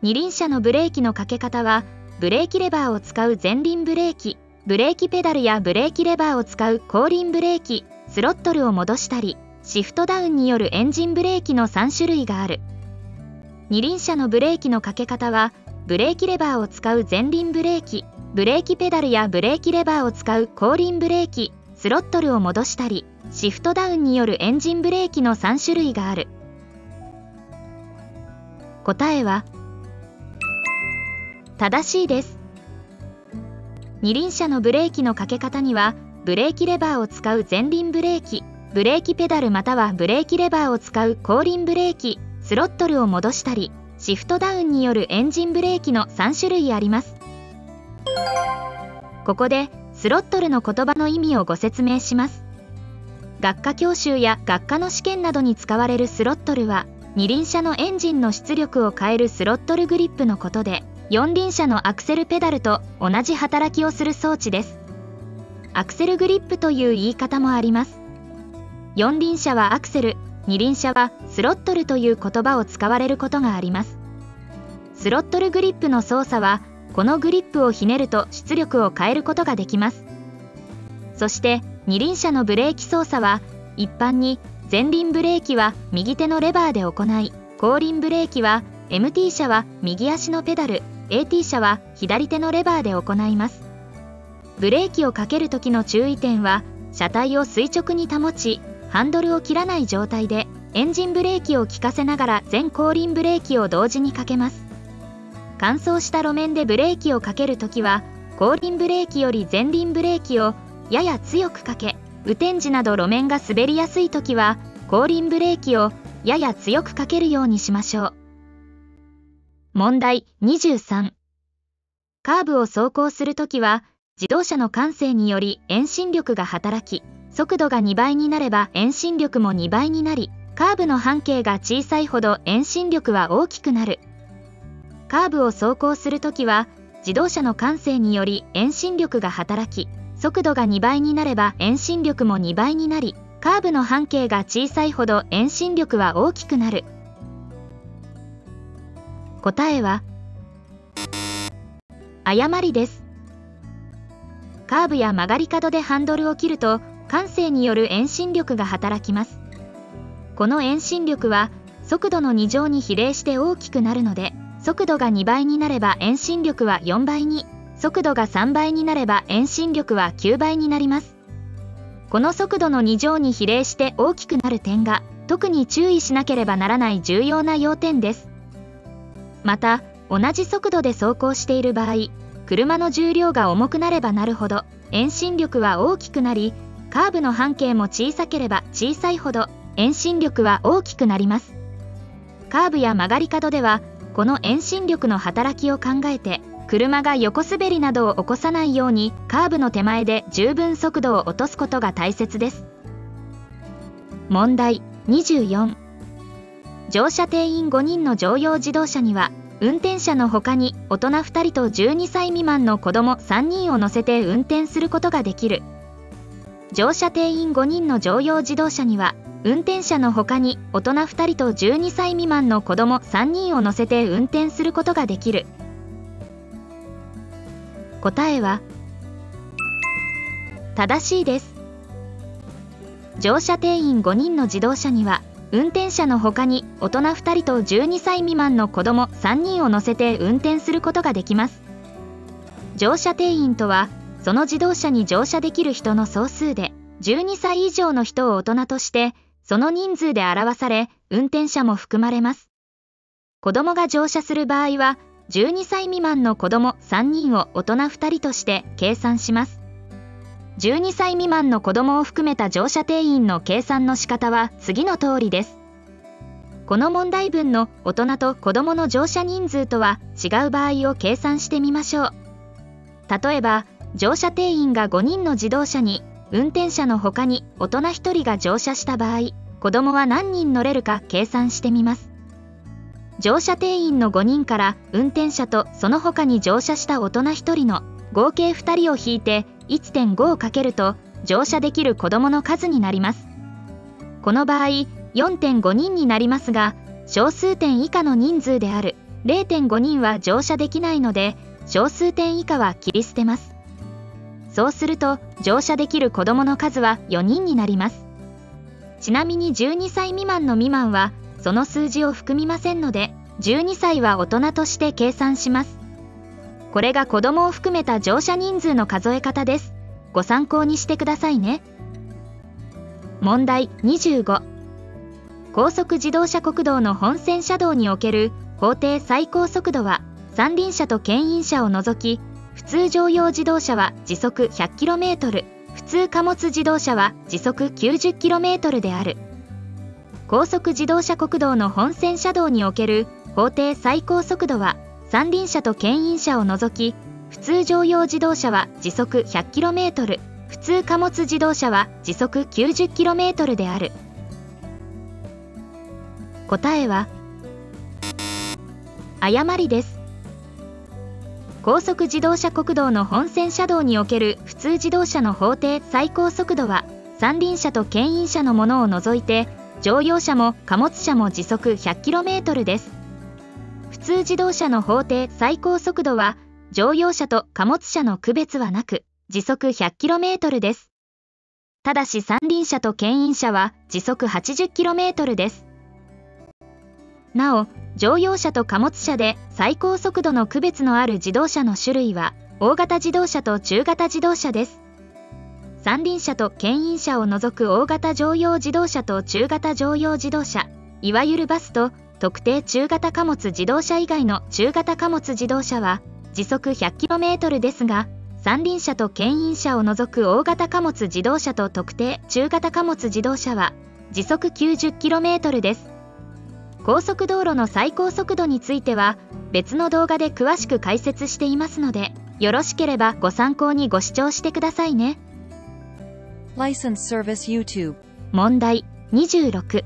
二輪車のブレーキのかけ方は、ブレーキレバーを使う前輪ブレーキ、ブレーキペダルやブレーキレバーを使う後輪ブレーキ、スロットルを戻したり、シフトダウンによるエンジンブレーキの3種類がある。二輪車のブレーキのかけ方は、ブレーキレバーを使う前輪ブレーキ、ブレーキペダルやブレーキレバーを使う後輪ブレーキ、スロットルを戻したり、シフトダウンによるエンジンブレーキの3種類がある。答えは正しいです。二輪車のブレーキのかけ方には、ブレーキレバーを使う前輪ブレーキ、ブレーキペダルまたはブレーキレバーを使う後輪ブレーキ、スロットルを戻したり、シフトダウンによるエンジンブレーキの3種類あります。ここでスロットルの言葉の意味をご説明します。学科教習や学科の試験などに使われるスロットルは、二輪車のエンジンの出力を変えるスロットルグリップのことで、四輪車のアクセルペダルと同じ働きをする装置です。アクセルグリップという言い方もあります。四輪車はアクセル、二輪車はスロットルという言葉を使われることがあります。スロットルグリップの操作は、このグリップをひねると出力を変えることができます。そして二輪車のブレーキ操作は、一般に前輪ブレーキは右手のレバーで行い、後輪ブレーキは MT 車は右足のペダル、AT 車は左手のレバーで行います。ブレーキをかける時の注意点は、車体を垂直に保ち、ハンドルを切らない状態でエンジンブレーキを効かせながら前後輪ブレーキを同時にかけます。乾燥した路面でブレーキをかけるときは、後輪ブレーキより前輪ブレーキをやや強くかけ、雨天時など路面が滑りやすいときは、後輪ブレーキをやや強くかけるようにしましょう。問題23。カーブを走行するときは、自動車の慣性により遠心力が働き、速度が2倍になれば遠心力も2倍になり、カーブの半径が小さいほど遠心力は大きくなる。カーブを走行するときは、自動車の慣性により遠心力が働き、速度が2倍になれば遠心力も2倍になり、カーブの半径が小さいほど遠心力は大きくなる。答えは誤りです。カーブや曲がり角でハンドルを切ると、慣性による遠心力が働きます。この遠心力は速度の2乗に比例して大きくなるので、速度が2倍になれば遠心力は4倍に、速度が3倍になれば遠心力は9倍になります。この速度の2乗に比例して大きくなる点が、特に注意しなければならない重要な要点です。また、同じ速度で走行している場合、車の重量が重くなればなるほど、遠心力は大きくなり、カーブの半径も小さければ小さいほど、遠心力は大きくなります。カーブや曲がり角では、この遠心力の働きを考えて、車が横滑りなどを起こさないように、カーブの手前で十分速度を落とすことが大切です。問題24。乗車定員5人の乗用自動車には、運転者のほかに大人2人と12歳未満の子供3人を乗せて運転することができる。乗車定員5人の乗用自動車には、運転者のほかに大人2人と12歳未満の子供3人を乗せて運転することができる。答えは正しいです。乗車定員5人の自動車には、運転者のほかに大人2人と12歳未満の子供3人を乗せて運転することができます。乗車定員とは、その自動車に乗車できる人の総数で、12歳以上の人を大人として、その人数で表され、運転者も含まれます。子供が乗車する場合は、12歳未満の子供3人を大人2人として計算します。12歳未満の子供を含めた乗車定員の計算の仕方は次の通りです。この問題文の大人と子供の乗車人数とは違う場合を計算してみましょう。例えば、乗車定員が5人の自動車に、運転者のほかに大人1人が乗車した場合、子供は何人乗れるか計算してみます。乗車定員の5人から運転者とその他に乗車した大人1人の合計2人を引いて 1.5 をかけると乗車できる子どもの数になります。この場合 4.5 人になりますが、小数点以下の人数である 0.5 人は乗車できないので、小数点以下は切り捨てます。そうすると乗車できる子どもの数は4人になります。ちなみに12歳未満の未満はその数字を含みませんので、12歳は大人として計算します。これが子どもを含めた乗車人数の数え方です。ご参考にしてくださいね。問題25。高速自動車国道の本線車道における法定最高速度は、三輪車と牽引車を除き、普通乗用自動車は時速 100km、普通貨物自動車は時速 90km である。高速自動車国道の本線車道における法定最高速度は、三輪車と牽引車を除き、普通乗用自動車は時速 100km、普通貨物自動車は時速 90km である。答えは誤りです。高速自動車国道の本線車道における普通自動車の法定最高速度は三輪車と牽引車のものを除いて乗用車も貨物車も時速 100km です。普通自動車の法定最高速度は乗用車と貨物車の区別はなく時速 100km です。ただし三輪車と牽引車は時速 80km です。なお、乗用車と貨物車で最高速度の区別のある自動車の種類は大型自動車と中型自動車です。三輪車と牽引車を除く大型乗用自動車と中型乗用自動車、いわゆるバスと特定中型貨物自動車以外の中型貨物自動車は時速 100km ですが、三輪車と牽引車を除く大型貨物自動車と特定中型貨物自動車は時速 90km です。高速道路の最高速度については別の動画で詳しく解説していますので、よろしければご参考にご視聴してくださいね。License Service YouTube。問題26。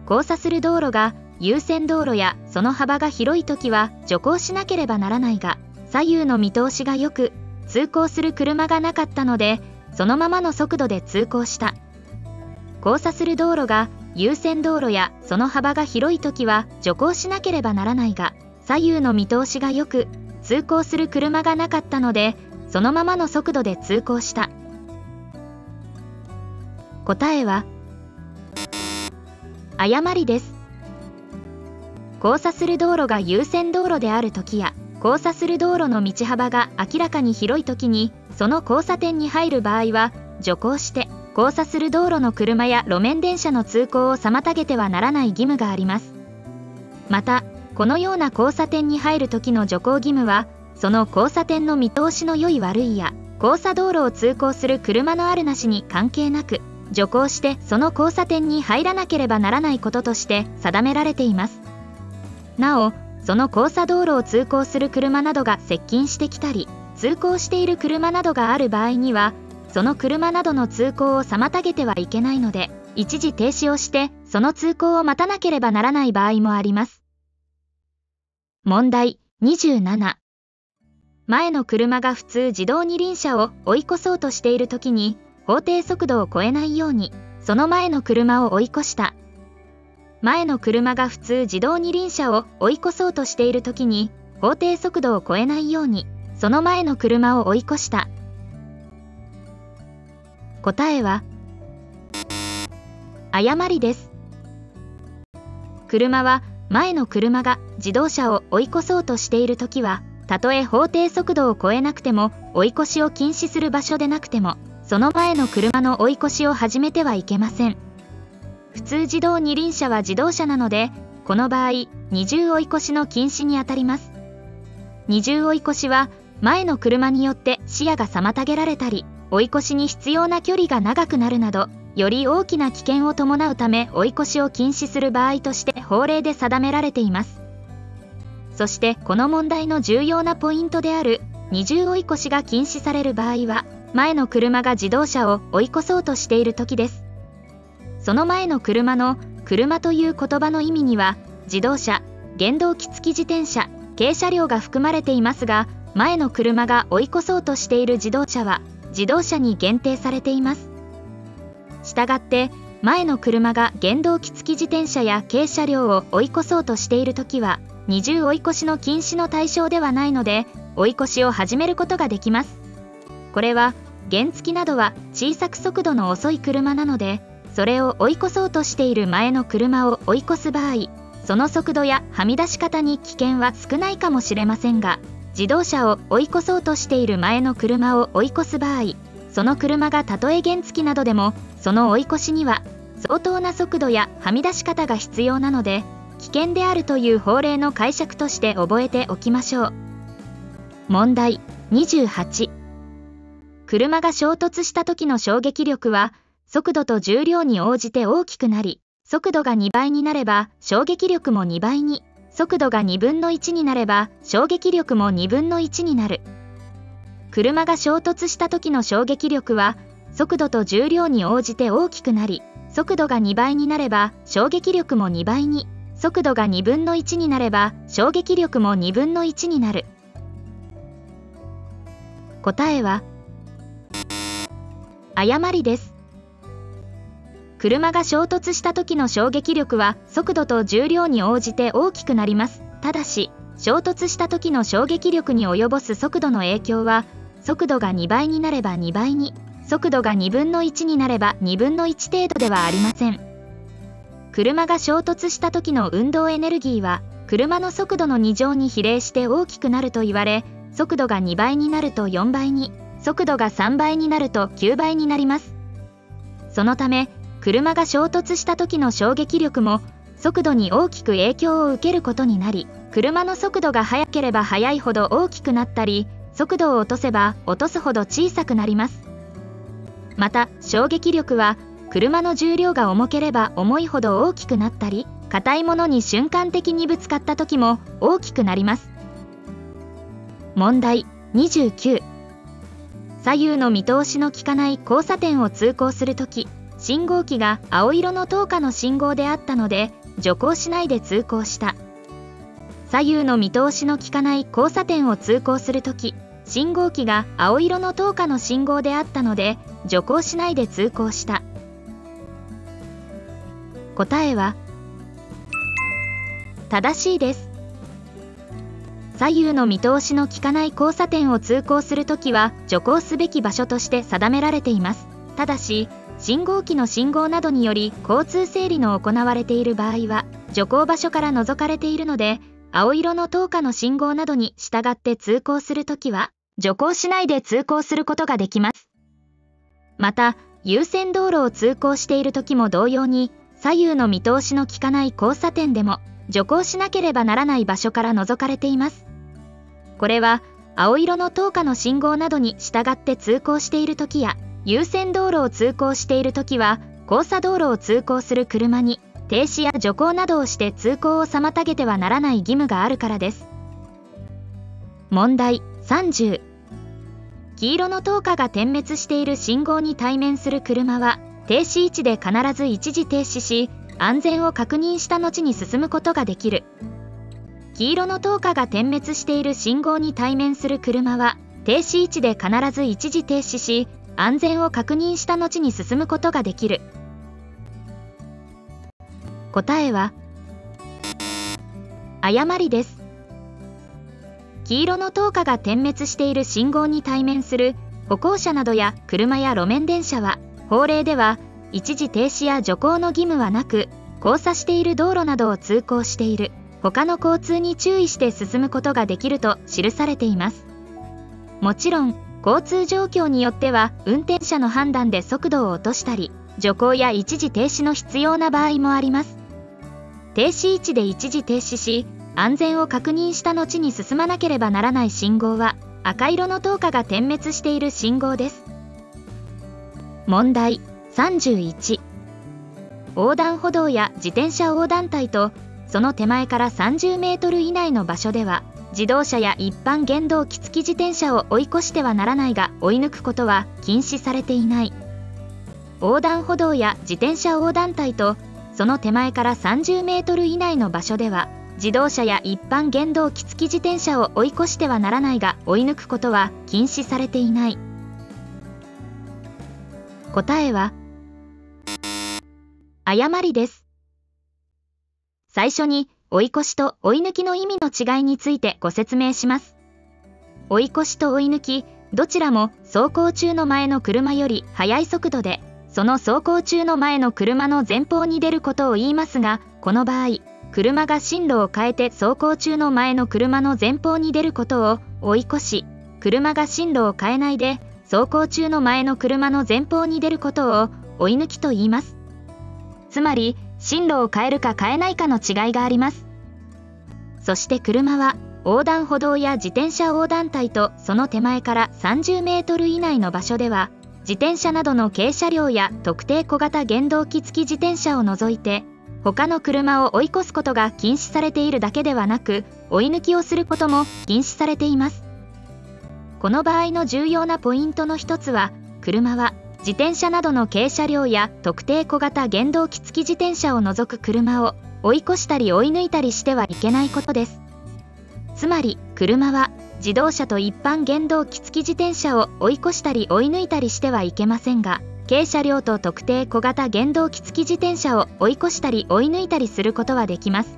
交差する道路が優先道路やその幅が広いときは徐行しなければならないが、左右の見通しが良く通行する車がなかったのでそのままの速度で通行した。交差する道路が優先道路やその幅が広いときは徐行しなければならないが、左右の見通しが良く通行する車がなかったのでそのままの速度で通行した。答えは誤りです。交差する道路が優先道路であるときや交差する道路の道幅が明らかに広いときにその交差点に入る場合は徐行して交差する道路の車や路面電車の通行を妨げてはならない義務があります。また、このような交差点に入る時の徐行義務は、その交差点の見通しの良い悪いや、交差道路を通行する車のあるなしに関係なく、徐行してその交差点に入らなければならないこととして定められています。なお、その交差道路を通行する車などが接近してきたり、通行している車などがある場合には、その車などの通行を妨げてはいけないので、一時停止をしてその通行を待たなければならない場合もあります。問題27。前の車が普通自動二輪車を追い越そうとしているときに、法定速度を超えないように、その前の車を追い越した。前の車が普通自動二輪車を追い越そうとしているときに、法定速度を超えないように、その前の車を追い越した。答えは誤りです。車は前の車が自動車を追い越そうとしているときは、たとえ法定速度を超えなくても追い越しを禁止する場所でなくても、その前の車の追い越しを始めてはいけません。普通自動二輪車は自動車なので、この場合二重追い越しの禁止にあたります。二重追い越しは前の車によって視野が妨げられたり、追い越しに必要な距離が長くなるなど、より大きな危険を伴うため追い越しを禁止する場合として法令で定められています。そしてこの問題の重要なポイントである二重追い越しが禁止される場合は、前の車が自動車を追い越そうとしている時です。その前の車の車という言葉の意味には、自動車、原動機付き自転車、軽車両が含まれていますが、前の車が追い越そうとしている自動車は自動車に限定されています。したがって前の車が原動機付き自転車や軽車両を追い越そうとしているときは二重追い越しの禁止の対象ではないので、追い越しを始めることができます。これは原付などは小さく速度の遅い車なので、それを追い越そうとしている前の車を追い越す場合、その速度やはみ出し方に危険は少ないかもしれませんが、自動車を追い越そうとしている前の車を追い越す場合、その車がたとえ原付などでも、その追い越しには相当な速度やはみ出し方が必要なので、危険であるという法令の解釈として覚えておきましょう。問題28。車が衝突した時の衝撃力は、速度と重量に応じて大きくなり、速度が2倍になれば衝撃力も2倍に、速度が2分の1になれば衝撃力も2分の1になる。車が衝突した時の衝撃力は速度と重量に応じて大きくなり、速度が2倍になれば衝撃力も2倍に、速度が2分の1になれば衝撃力も2分の1になる。答えは誤りです。車が衝突した時の衝撃力は速度と重量に応じて大きくなります。ただし、衝突した時の衝撃力に及ぼす速度の影響は、速度が2倍になれば2倍に、速度が2分の1になれば2分の1程度ではありません。車が衝突した時の運動エネルギーは、車の速度の2乗に比例して大きくなると言われ、速度が2倍になると4倍に、速度が3倍になると9倍になります。そのため、車が衝突した時の衝撃力も速度に大きく影響を受けることになり、車の速度が速ければ速いほど大きくなったり、速度を落とせば落とすほど小さくなります。また、衝撃力は車の重量が重ければ重いほど大きくなったり、硬いものに瞬間的にぶつかった時も大きくなります。問題29。左右の見通しの利かない交差点を通行するとき、信号機が青色の灯火の信号であったので、徐行しないで通行した。左右の見通しの利かない交差点を通行するとき、信号機が青色の灯火の信号であったので、徐行しないで通行した。答えは正しいです。左右の見通しの利かない交差点を通行するときは徐行すべき場所として定められています。ただし、信号機の信号などにより交通整理の行われている場合は、徐行場所から除かれているので、青色の灯火の信号などに従って通行するときは、徐行しないで通行することができます。また、優先道路を通行しているときも同様に、左右の見通しの利かない交差点でも、徐行しなければならない場所から除かれています。これは、青色の灯火の信号などに従って通行しているときや、優先道路を通行しているときは、交差道路を通行する車に、停止や徐行などをして通行を妨げてはならない義務があるからです。問題30。黄色の灯火が点滅している信号に対面する車は、停止位置で必ず一時停止し、安全を確認した後に進むことができる。黄色の灯火が点滅している信号に対面する車は、停止位置で必ず一時停止し、安全を確認した後に進むことができる。答えは誤りです。黄色の灯火が点滅している信号に対面する歩行者などや車や路面電車は、法令では一時停止や徐行の義務はなく、交差している道路などを通行している他の交通に注意して進むことができると記されています。もちろん、交通状況によっては運転者の判断で速度を落としたり、徐行や一時停止の必要な場合もあります。停止位置で一時停止し、安全を確認した後に進まなければならない信号は、赤色の灯火が点滅している信号です。問題31。横断歩道や自転車横断帯とその手前から30メートル以内の場所では、自動車や一般原動機付き自転車を追い越してはならないが、追い抜くことは禁止されていない。横断歩道や自転車横断帯とその手前から30メートル以内の場所では、自動車や一般原動機付き自転車を追い越してはならないが、追い抜くことは禁止されていない。答えは誤りです。最初に追い越しと追い抜きの意味の違いについてご説明します。追い越しと追い抜き、どちらも走行中の前の車より速い速度で、その走行中の前の車の前方に出ることを言いますが、この場合、車が進路を変えて走行中の前の車の前方に出ることを追い越し、車が進路を変えないで走行中の前の車の前方に出ることを追い抜きと言います。つまり、進路を変えるか変えないかの違いがあります。そして車は、横断歩道や自転車横断帯とその手前から30メートル以内の場所では、自転車などの軽車両や特定小型原動機付き自転車を除いて、他の車を追い越すことが禁止されているだけではなく、追い抜きをすることも禁止されています。この場合の重要なポイントの一つは、車は自転車などの軽車両や特定小型原動機付き自転車を除く車を追い越したり追い抜いたりしてはいけないことです。つまり、車は自動車と一般原動機付き自転車を追い越したり追い抜いたりしてはいけませんが、軽車両と特定小型原動機付き自転車を追い越したり追い抜いたりすることはできます。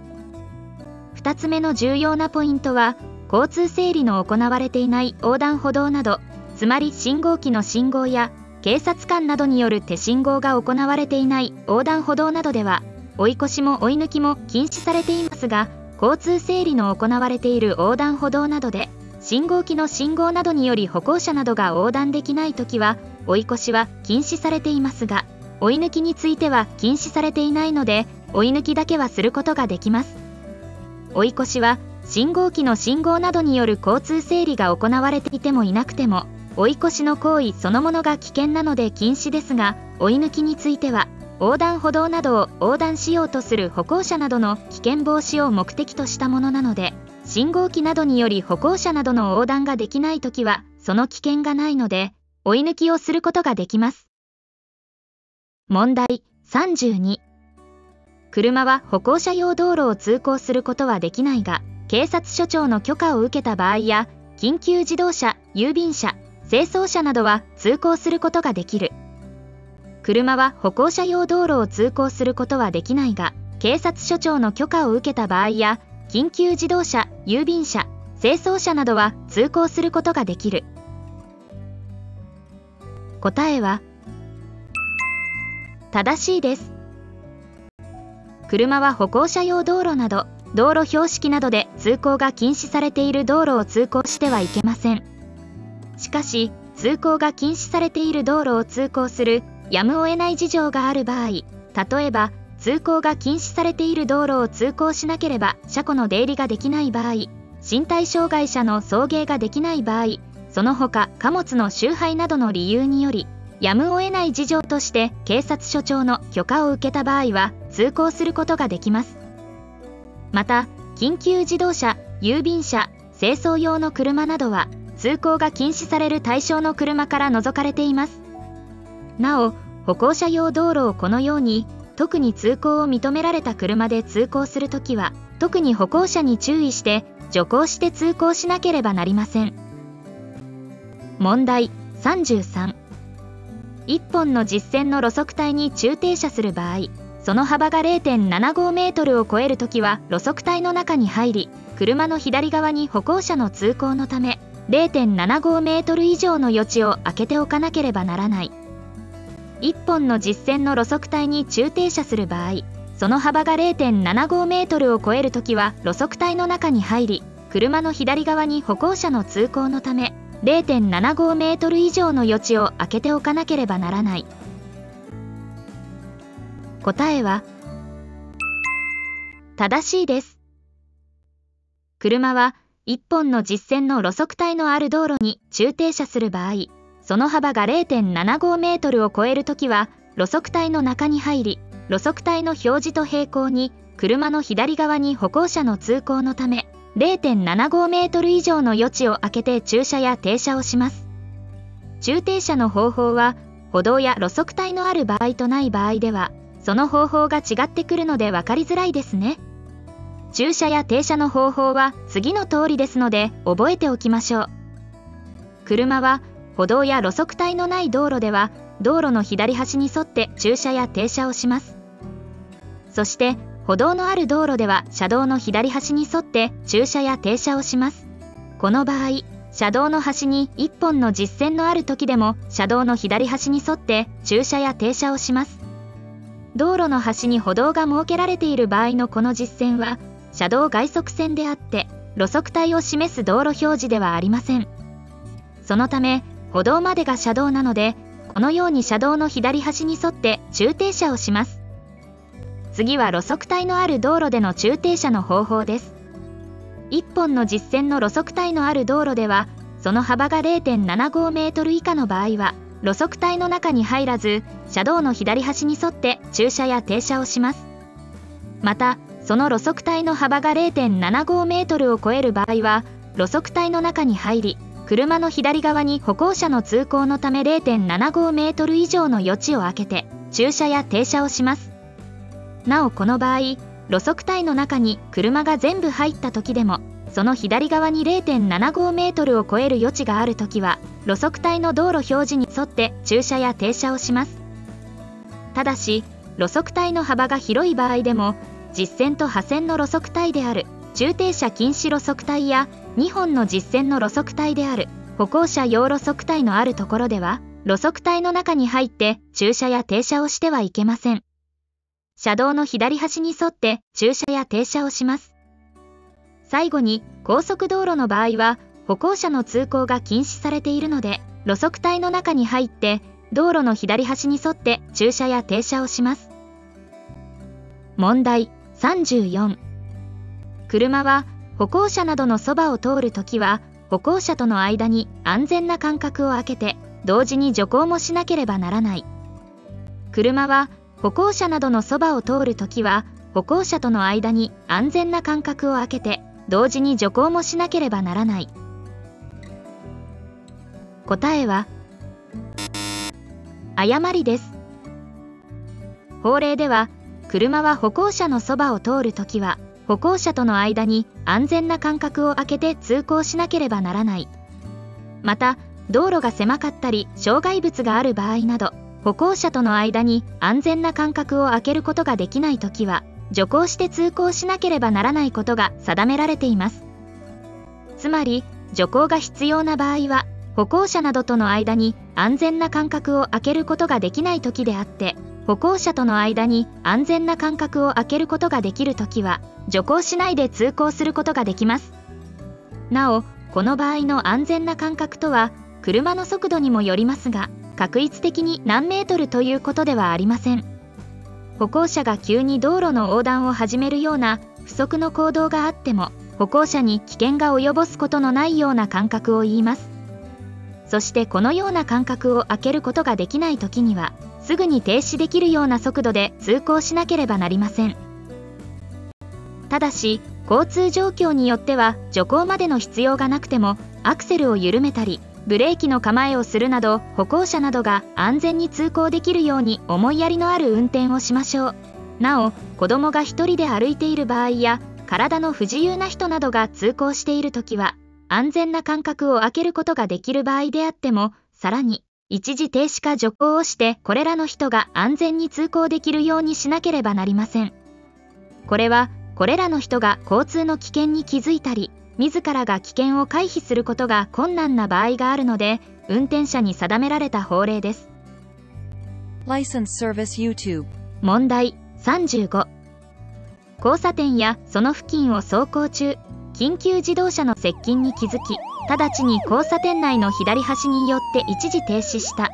2つ目の重要なポイントは、交通整理の行われていない横断歩道など、つまり信号機の信号や警察官などによる手信号が行われていない横断歩道などでは、追い越しも追い抜きも禁止されていますが、交通整理の行われている横断歩道などで、信号機の信号などにより歩行者などが横断できないときは、追い越しは禁止されていますが、追い抜きについては禁止されていないので、追い抜きだけはすることができます。追い越しは、信号機の信号などによる交通整理が行われていてもいなくても、追い越しの行為そのものが危険なので禁止ですが、追い抜きについては、横断歩道などを横断しようとする歩行者などの危険防止を目的としたものなので、信号機などにより歩行者などの横断ができないときは、その危険がないので、追い抜きをすることができます。問題32。車は歩行者用道路を通行することはできないが、警察署長の許可を受けた場合や、緊急自動車、郵便車、清掃車などは通行することができる。車は歩行者用道路を通行することはできないが、警察署長の許可を受けた場合や、緊急自動車、郵便車、清掃車などは通行することができる。答えは正しいです。車は歩行者用道路など、道路標識などで通行が禁止されている道路を通行してはいけません。しかし、通行が禁止されている道路を通行するやむを得ない事情がある場合、例えば、通行が禁止されている道路を通行しなければ車庫の出入りができない場合、身体障害者の送迎ができない場合、その他貨物の集配などの理由により、やむを得ない事情として警察署長の許可を受けた場合は通行することができます。また、緊急自動車、郵便車、清掃用の車などは、通行が禁止される対象の車から除かれています。なお、歩行者用道路をこのように、特に通行を認められた車で通行するときは、特に歩行者に注意して、徐行して通行しなければなりません。問題33。1本の実線の路側帯に駐停車する場合、その幅が 0.75 メートルを超えるときは路側帯の中に入り、車の左側に歩行者の通行のため、0.75 メートル以上の余地を空けておかなければならない。1本の実線の路側帯に駐停車する場合、その幅が 0.75 メートルを超えるときは路側帯の中に入り、車の左側に歩行者の通行のため、0.75 メートル以上の余地を空けておかなければならない。答えは正しいです。車は1本の実線の路側帯のある道路に駐停車する場合、その幅が 0.75 メートルを超えるときは路側帯の中に入り、路側帯の表示と平行に車の左側に歩行者の通行のため、0.75 メートル以上の余地を空けて駐車や停車をします。駐停車の方法は、歩道や路側帯のある場合とない場合では、その方法が違ってくるので分かりづらいですね。駐車や停車の方法は次の通りですので覚えておきましょう。車は歩道や路側帯のない道路では道路の左端に沿って駐車や停車をします。そして歩道のある道路では車道の左端に沿って駐車や停車をします。この場合、車道の端に1本の実線のある時でも車道の左端に沿って駐車や停車をします。道路の端に歩道が設けられている場合のこの実線は車道外側線であって路側帯を示す道路表示ではありません。そのため歩道までが車道なのでこのように車道の左端に沿って駐停車をします。次は路側帯のある道路での駐停車の方法です。1本の実線の路側帯のある道路ではその幅が 0.75 メートル以下の場合は路側帯の中に入らず車道の左端に沿って駐車や停車をします。またその路側帯の幅が 0.75 メートルを超える場合は路側帯の中に入り車の左側に歩行者の通行のため 0.75 メートル以上の余地を空けて駐車や停車をします。なおこの場合、路側帯の中に車が全部入った時でも、その左側に 0.75 メートルを超える余地があるときは、路側帯の道路表示に沿って駐車や停車をします。ただし、路側帯の幅が広い場合でも、実線と破線の路側帯である駐停車禁止路側帯や2本の実線の路側帯である歩行者用路側帯のあるところでは、路側帯の中に入って駐車や停車をしてはいけません。車道の左端に沿って駐車や停車をします。最後に、高速道路の場合は、歩行者の通行が禁止されているので、路側帯の中に入って、道路の左端に沿って駐車や停車をします。問題34。車は、歩行者などのそばを通るときは、歩行者との間に安全な間隔を空けて、同時に徐行もしなければならない。車は、歩行者などのそばを通るときは、歩行者との間に安全な間隔を空けて、同時に徐行もしなければならない。答えは、誤りです。法令では、車は歩行者のそばを通るときは、歩行者との間に安全な間隔を空けて通行しなければならない。また、道路が狭かったり、障害物がある場合など、歩行者との間に安全な間隔を空けることができないときは、徐行して通行しなければならないことが定められています。つまり、徐行が必要な場合は、歩行者などとの間に安全な間隔を空けることができないときであって、歩行者との間に安全な間隔を空けることができるときは、徐行しないで通行することができます。なお、この場合の安全な間隔とは、車の速度にもよりますが、確一的に何メートルということではありません。歩行者が急に道路の横断を始めるような不測の行動があっても、歩行者に危険が及ぼすことのないような間隔を言います。そしてこのような間隔を空けることができないときには、すぐに停止できるような速度で通行しなければなりません。ただし、交通状況によっては徐行までの必要がなくても、アクセルを緩めたり、ブレーキの構えをするなど、歩行者などが安全に通行できるように思いやりのある運転をしましょう。なお、子供が一人で歩いている場合や、体の不自由な人などが通行しているときは、安全な間隔を空けることができる場合であっても、さらに、一時停止か徐行をして、これらの人が安全に通行できるようにしなければなりません。これは、これらの人が交通の危険に気づいたり、自らが危険を回避することが困難な場合があるので、運転者に定められた法令です。License Service YouTube。問題35。交差点やその付近を走行中、緊急自動車の接近に気づき、直ちに交差点内の左端によって一時停止した。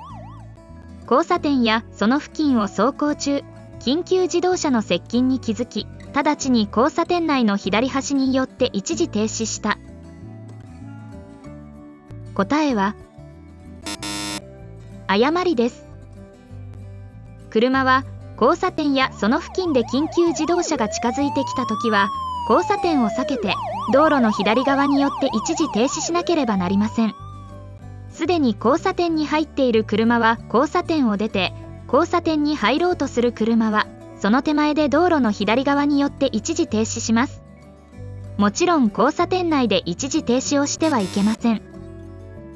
交差点やその付近を走行中、緊急自動車の接近に気づき、直ちに交差点内の左端によって一時停止した。答えは、誤りです。車は交差点やその付近で緊急自動車が近づいてきたときは、交差点を避けて道路の左側によって一時停止しなければなりません。すでに交差点に入っている車は交差点を出て、交差点に入ろうとする車は、その手前で道路の左側によって一時停止します。もちろん交差点内で一時停止をしてはいけません。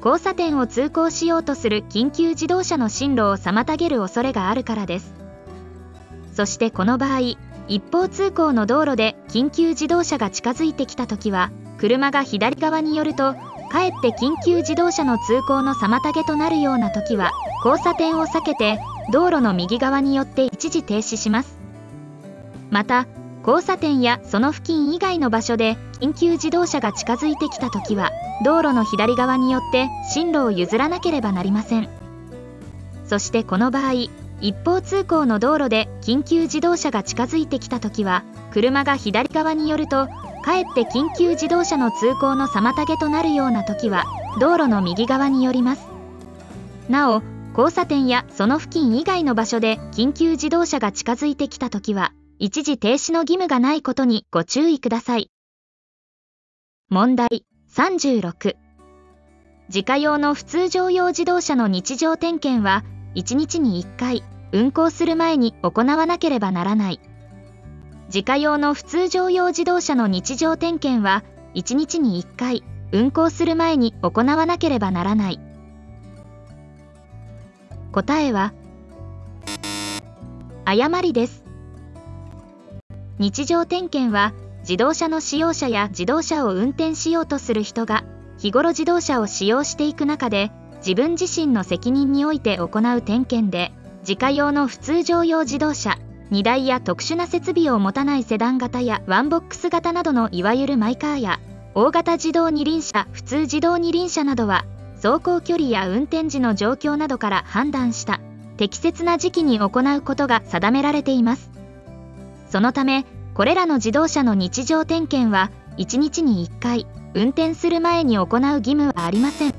交差点を通行しようとする緊急自動車の進路を妨げる恐れがあるからです。そしてこの場合、一方通行の道路で緊急自動車が近づいてきたときは、車が左側に寄ると、かえって緊急自動車の通行の妨げとなるようなときは、交差点を避けて、道路の右側によって一時停止します。また、交差点やその付近以外の場所で緊急自動車が近づいてきたときは、道路の左側によって進路を譲らなければなりません。そしてこの場合、一方通行の道路で緊急自動車が近づいてきたときは、車が左側に寄ると、かえって緊急自動車の通行の妨げとなるようなときは、道路の右側に寄ります。なお、交差点やその付近以外の場所で緊急自動車が近づいてきたときは、一時停止の義務がないことにご注意ください。問題36。自家用の普通乗用自動車の日常点検は1日に1回運行する前に行わなければならない。自家用の普通乗用自動車の日常点検は1日に1回運行する前に行わなければならない。答えは誤りです。日常点検は自動車の使用者や自動車を運転しようとする人が日頃自動車を使用していく中で自分自身の責任において行う点検で、自家用の普通乗用自動車、荷台や特殊な設備を持たないセダン型やワンボックス型などのいわゆるマイカーや大型自動二輪車、普通自動二輪車などは走行距離や運転時の状況などから判断した適切な時期に行うことが定められています。そのためこれらの自動車の日常点検は1日に1回運転する前に行う義務はありません。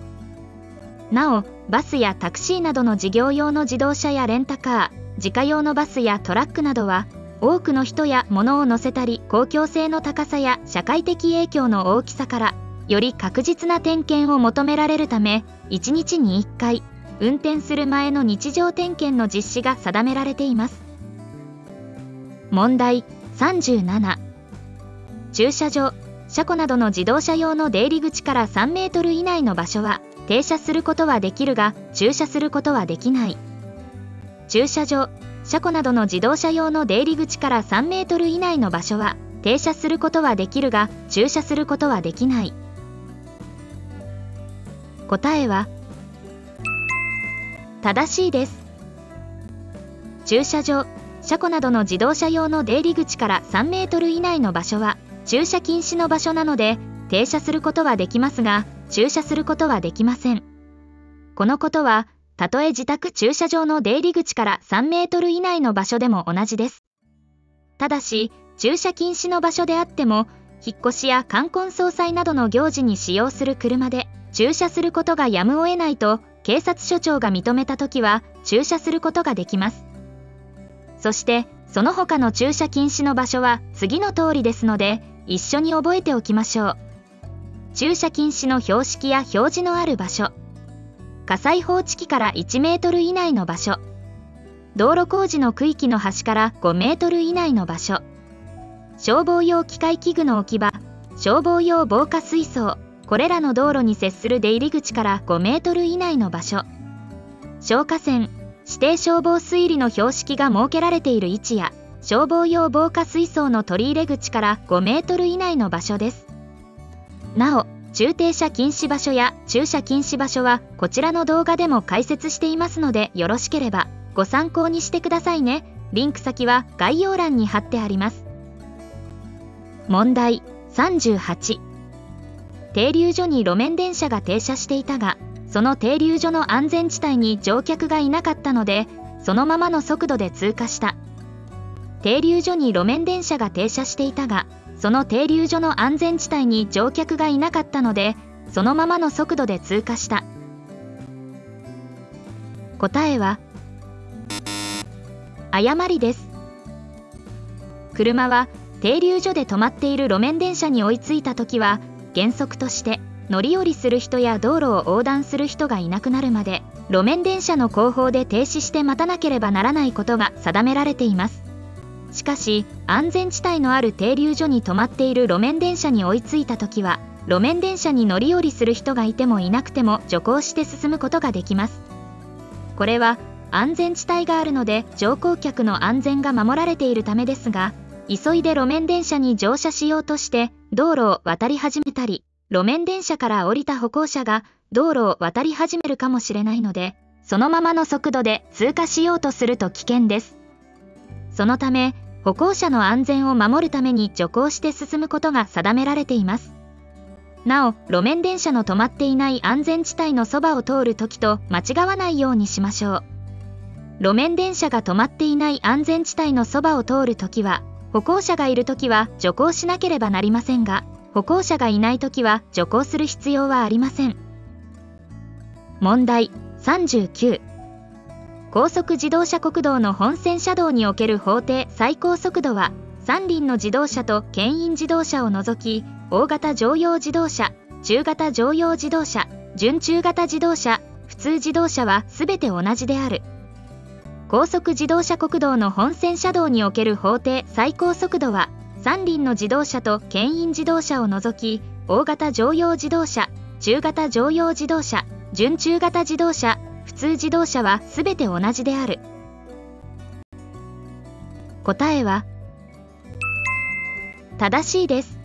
なお、バスやタクシーなどの事業用の自動車やレンタカー、自家用のバスやトラックなどは多くの人や物を乗せたり公共性の高さや社会的影響の大きさからより確実な点検を求められるため、1日に1回運転する前の日常点検の実施が定められています。問題37。駐車場、車庫などの自動車用の出入り口から3メートル以内の場所は停車することはできるが駐車することはできない。駐車場、車庫などの自動車用の出入り口から3メートル以内の場所は停車することはできるが駐車することはできない。答えは正しいです。駐車場、車庫などの自動車用の出入り口から3メートル以内の場所は駐車禁止の場所なので停車することはできますが駐車することはできません。このことはたとえ自宅駐車場の出入り口から3メートル以内の場所でも同じです。ただし駐車禁止の場所であっても引っ越しや冠婚葬祭などの行事に使用する車で駐車することがやむを得ないと警察署長が認めたときは駐車することができます。そしてその他の駐車禁止の場所は次の通りですので一緒に覚えておきましょう。駐車禁止の標識や表示のある場所、火災報知器から1メートル以内の場所、道路工事の区域の端から5メートル以内の場所、消防用機械器具の置き場、消防用防火水槽、これらの道路に接する出入り口から5メートル以内の場所、消火栓、指定消防水位の標識が設けられている位置や消防用防火水槽の取り入れ口から5メートル以内の場所です。なお、駐停車禁止場所や駐車禁止場所はこちらの動画でも解説していますのでよろしければご参考にしてくださいね。リンク先は概要欄に貼ってあります。問題38。停留所に路面電車が停車していたがその停留所の安全地帯に乗客がいなかったのでそのままの速度で通過した。停留所に路面電車が停車していたがその停留所の安全地帯に乗客がいなかったのでそのままの速度で通過した。答えは誤りです。車は停留所で止まっている路面電車に追いついたときは原則として乗り降りする人や道路を横断する人がいなくなるまで路面電車の後方で停止して待たなければならないことが定められています。しかし安全地帯のある停留所に止まっている路面電車に追いついたときは路面電車に乗り降りする人がいてもいなくても徐行して進むことができます。これは安全地帯があるので乗降客の安全が守られているためですが、急いで路面電車に乗車しようとして道路を渡り始めたり路面電車から降りた歩行者が道路を渡り始めるかもしれないのでそのままの速度で通過しようとすると危険です。そのため歩行者の安全を守るために徐行して進むことが定められています。なお、路面電車の止まっていない安全地帯のそばを通るときと間違わないようにしましょう。路面電車が止まっていない安全地帯のそばを通るときは、歩行者がいるときは徐行しなければなりませんが、歩行者がいないときは徐行する必要はありません。問題39。高速自動車国道の本線車道における法定最高速度は三輪の自動車と牽引自動車を除き大型乗用自動車、中型乗用自動車、準中型自動車、普通自動車はすべて同じである。高速自動車国道の本線車道における法定最高速度は、三輪の自動車と牽引自動車を除き、大型乗用自動車、中型乗用自動車、準中型自動車、普通自動車はすべて同じである。答えは正しいです。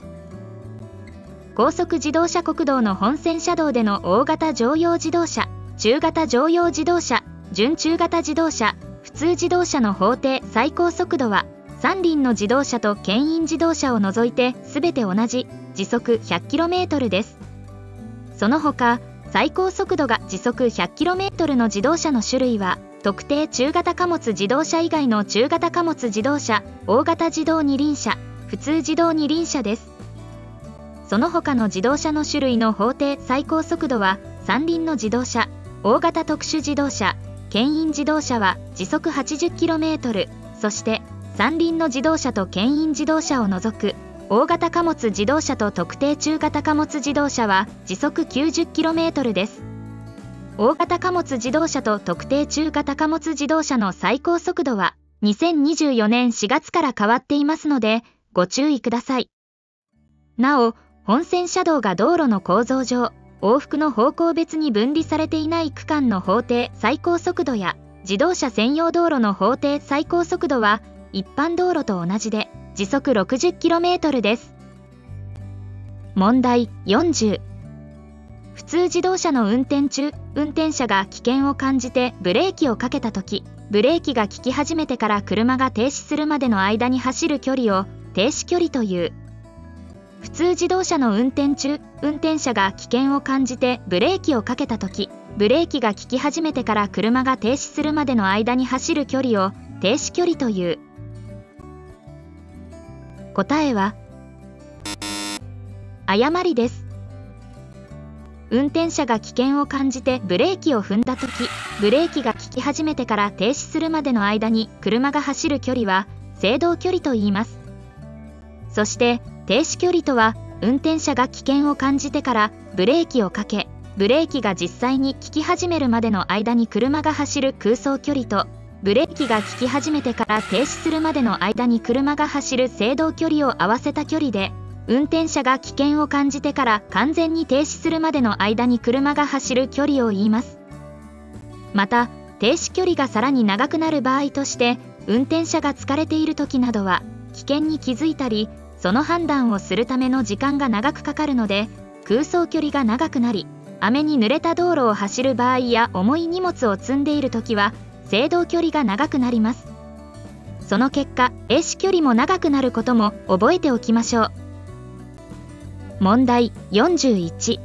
高速自動車国道の本線車道での大型乗用自動車、中型乗用自動車、準中型自動車、普通自動車の法定最高速度は、三輪の自動車と牽引自動車を除いてすべて同じ時速 100km です。その他、最高速度が時速 100km の自動車の種類は、特定中型貨物自動車以外の中型貨物自動車、大型自動二輪車、普通自動二輪車です。その他の自動車の種類の法定最高速度は、三輪の自動車、大型特殊自動車、牽引自動車は時速 80km、そして三輪の自動車と牽引自動車を除く大型貨物自動車と特定中型貨物自動車は時速 90km です。大型貨物自動車と特定中型貨物自動車の最高速度は2024年4月から変わっていますのでご注意ください。なお、本線車道が道路の構造上、往復の方向別に分離されていない区間の法定最高速度や自動車専用道路の法定最高速度は一般道路と同じで時速 60km です。問題40。普通自動車の運転中、運転者が危険を感じてブレーキをかけたとき、ブレーキが効き始めてから車が停止するまでの間に走る距離を停止距離という。普通自動車の運転中、運転者が危険を感じてブレーキをかけたとき、ブレーキが効き始めてから車が停止するまでの間に走る距離を停止距離という。答えは誤りです。運転者が危険を感じてブレーキを踏んだとき、ブレーキが効き始めてから停止するまでの間に車が走る距離は制動距離と言います。そして停止距離とは、運転者が危険を感じてからブレーキをかけ、ブレーキが実際に効き始めるまでの間に車が走る空走距離と、ブレーキが効き始めてから停止するまでの間に車が走る制動距離を合わせた距離で、運転者が危険を感じてから完全に停止するまでの間に車が走る距離を言います。また、停止距離がさらに長くなる場合として、運転者が疲れている時などは、危険に気づいたり、その判断をするための時間が長くかかるので、空走距離が長くなり、雨に濡れた道路を走る場合や重い荷物を積んでいる時は、制動距離が長くなります。その結果、停止距離も長くなることも覚えておきましょう。問題41。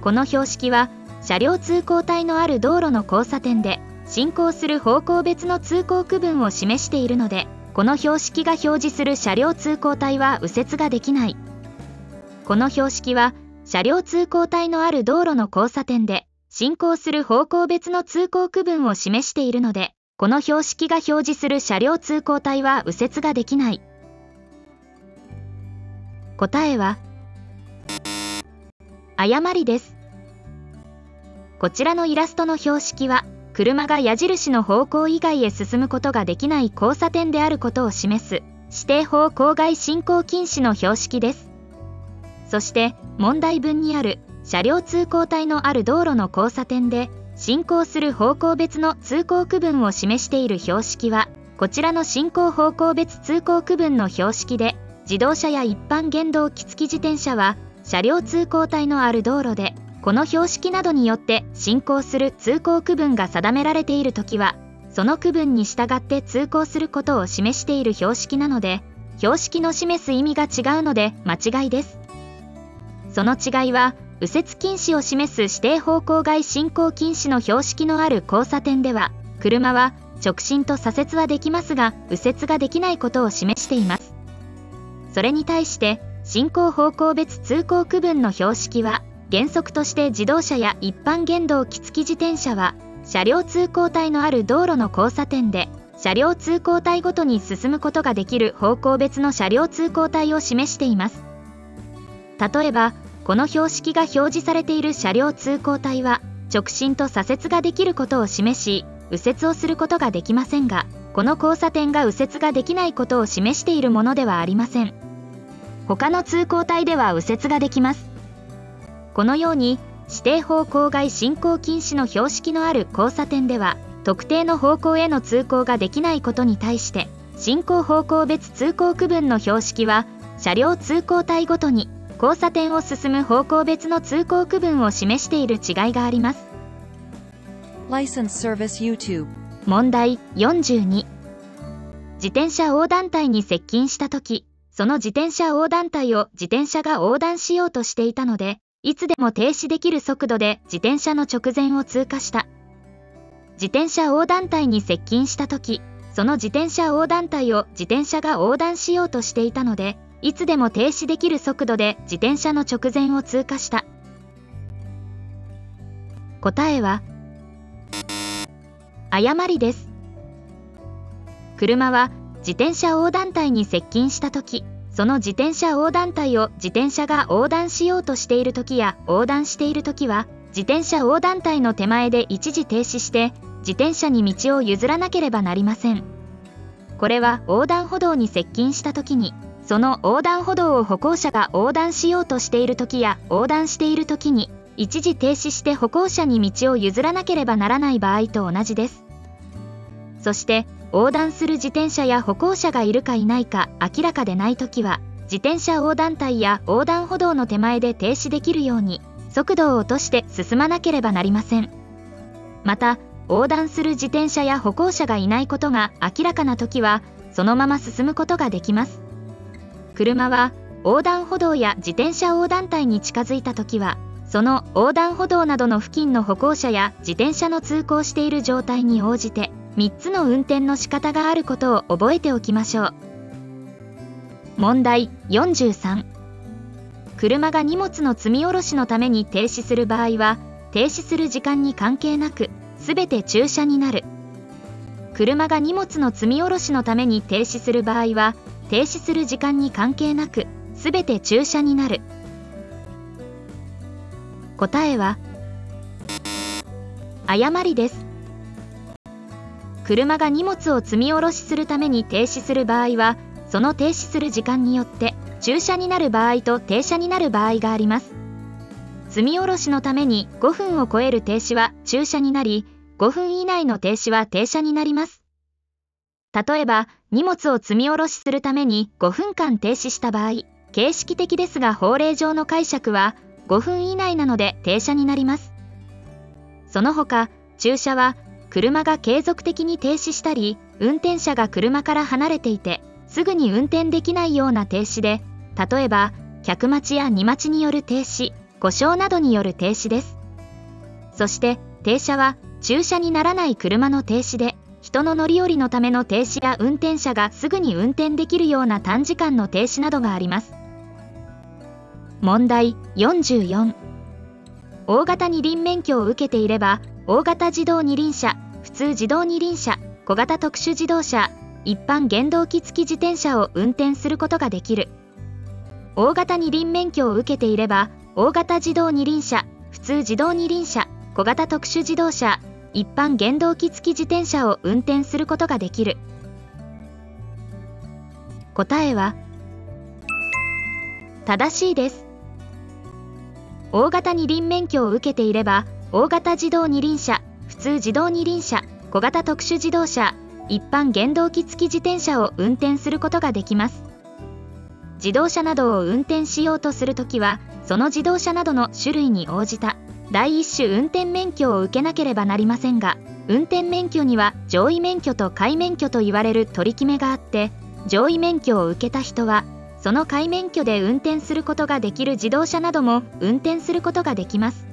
この標識は、車両通行帯のある道路の交差点で、進行する方向別の通行区分を示しているので、この標識が表示する車両通行帯は右折ができない。この標識は、車両通行帯のある道路の交差点で、進行する方向別の通行区分を示しているので、この標識が表示する車両通行帯は右折ができない。答えは誤りです。こちらのイラストの標識は、車が矢印の方向以外へ進むことができない交差点であることを示す指定方向外進行禁止の標識です。そして問題文にある車両通行帯のある道路の交差点で進行する方向別の通行区分を示している標識は、こちらの進行方向別通行区分の標識で、自動車や一般原動機付き自転車は車両通行帯のある道路で、この標識などによって進行する通行区分が定められているときは、その区分に従って通行することを示している標識なので、標識の示す意味が違うので間違いです。その違いは、右折禁止を示す指定方向外進行禁止の標識のある交差点では、車は直進と左折はできますが、右折ができないことを示しています。それに対して、進行方向別通行区分の標識は、原則として自動車や一般原動機付き自転車は、車両通行帯のある道路の交差点で、車両通行帯ごとに進むことができる方向別の車両通行帯を示しています。例えば、この標識が表示されている車両通行帯は直進と左折ができることを示し、右折をすることができませんが、この交差点が右折ができないことを示しているものではありません。他の通行帯では右折ができます。このように指定方向外進行禁止の標識のある交差点では、特定の方向への通行ができないことに対して、進行方向別通行区分の標識は車両通行帯ごとに交差点を進む方向別の通行区分を示している違いがあります。License Service YouTube。問題42。自転車横断帯に接近したとき、その自転車横断帯を自転車が横断しようとしていたので、いつでも停止できる速度で自転車の直前を通過した。自転車横断帯に接近したとき、その自転車横断帯を自転車が横断しようとしていたので、いつでも停止できる速度で自転車の直前を通過した。答えは誤りです。車は自転車横断帯に接近したとき、その自転車横断帯を自転車が横断しようとしているときや横断しているときは、自転車横断帯の手前で一時停止して自転車に道を譲らなければなりません。これは横断歩道に接近したときに、その横断歩道を歩行者が横断しようとしているときや横断しているときに、一時停止して歩行者に道を譲らなければならない場合と同じです。そして、横断する自転車や歩行者がいるかいないか明らかでないときは、自転車横断帯や横断歩道の手前で停止できるように、速度を落として進まなければなりません。また、横断する自転車や歩行者がいないことが明らかなときは、そのまま進むことができます。車は横断歩道や自転車横断帯に近づいたときは、その横断歩道などの付近の歩行者や自転車の通行している状態に応じて、3つの運転の仕方があることを覚えておきましょう。問題43。車が荷物の積み下ろしのために停止する場合は、停止する時間に関係なく、すべて駐車になる。車が荷物の積み下ろしのために停止する場合は、停止する時間に関係なく、すべて駐車になる。答えは誤りです。車が荷物を積み下ろしするために停止する場合は、その停止する時間によって駐車になる場合と停車になる場合があります。積み下ろしのために5分を超える停止は駐車になり、5分以内の停止は停車になります。例えば、荷物を積み下ろしするために5分間停止した場合、形式的ですが法令上の解釈は5分以内なので停車になります。その他、駐車は車が継続的に停止したり、運転者が車から離れていて、すぐに運転できないような停止で、例えば、客待ちや荷待ちによる停止、故障などによる停止です。そして、停車は駐車にならない車の停止で、人の乗り降りのための停止や運転者がすぐに運転できるような短時間の停止などがあります。問題44。大型二輪免許を受けていれば、大型自動二輪車、普通自動二輪車、小型特殊自動車、一般原動機付き自転車を運転することができる。大型二輪免許を受けていれば、大型自動二輪車、普通自動二輪車、小型特殊自動車、一般原動機付き自転車を運転することができる。答えは正しいです。大型二輪免許を受けていれば、大型自動二輪車、普通自動二輪車、小型特殊自動車、一般原動機付き自転車を運転することができます。自動車などを運転しようとするときは、その自動車などの種類に応じた第一種運転免許を受けなければなりませんが、運転免許には上位免許と下位免許といわれる取り決めがあって、上位免許を受けた人は、その下位免許で運転することができる自動車なども運転することができます。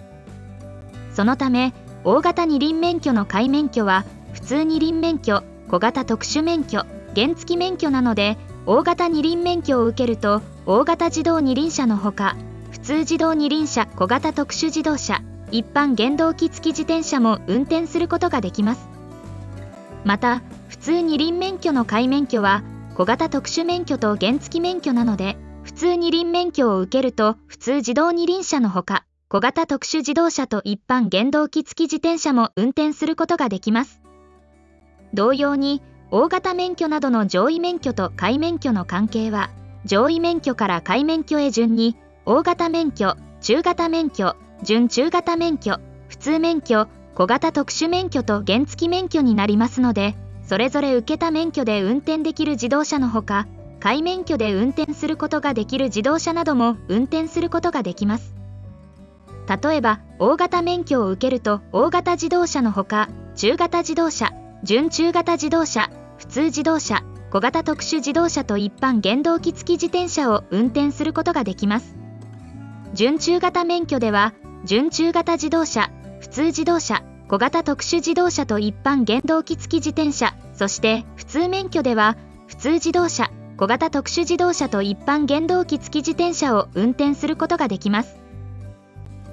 そのため、大型二輪免許の下位免許は、普通二輪免許、小型特殊免許、原付免許なので、大型二輪免許を受けると、大型自動二輪車のほか、普通自動二輪車、小型特殊自動車、一般原動機付き自転車も運転することができます。また、普通二輪免許の下位免許は、小型特殊免許と原付免許なので、普通二輪免許を受けると普通自動二輪車のほか、小型特殊自動車と一般原動機付き自転車も運転することができます。同様に、大型免許などの上位免許と下位免許の関係は、上位免許から下位免許へ順に、大型免許、中型免許、準中型免許、普通免許、小型特殊免許と原付免許になりますので、それぞれ受けた免許で運転できる自動車のほか、下位免許で運転することができる自動車なども運転することができます。例えば、大型免許を受けると大型自動車のほか、中型自動車、準中型自動車、普通自動車、小型特殊自動車と一般原動機付き自転車を運転することができます。準中型免許では、準中型自動車、普通自動車、小型特殊自動車と一般原動機付き自転車、そして普通免許では、普通自動車、小型特殊自動車と一般原動機付き自転車を運転することができます。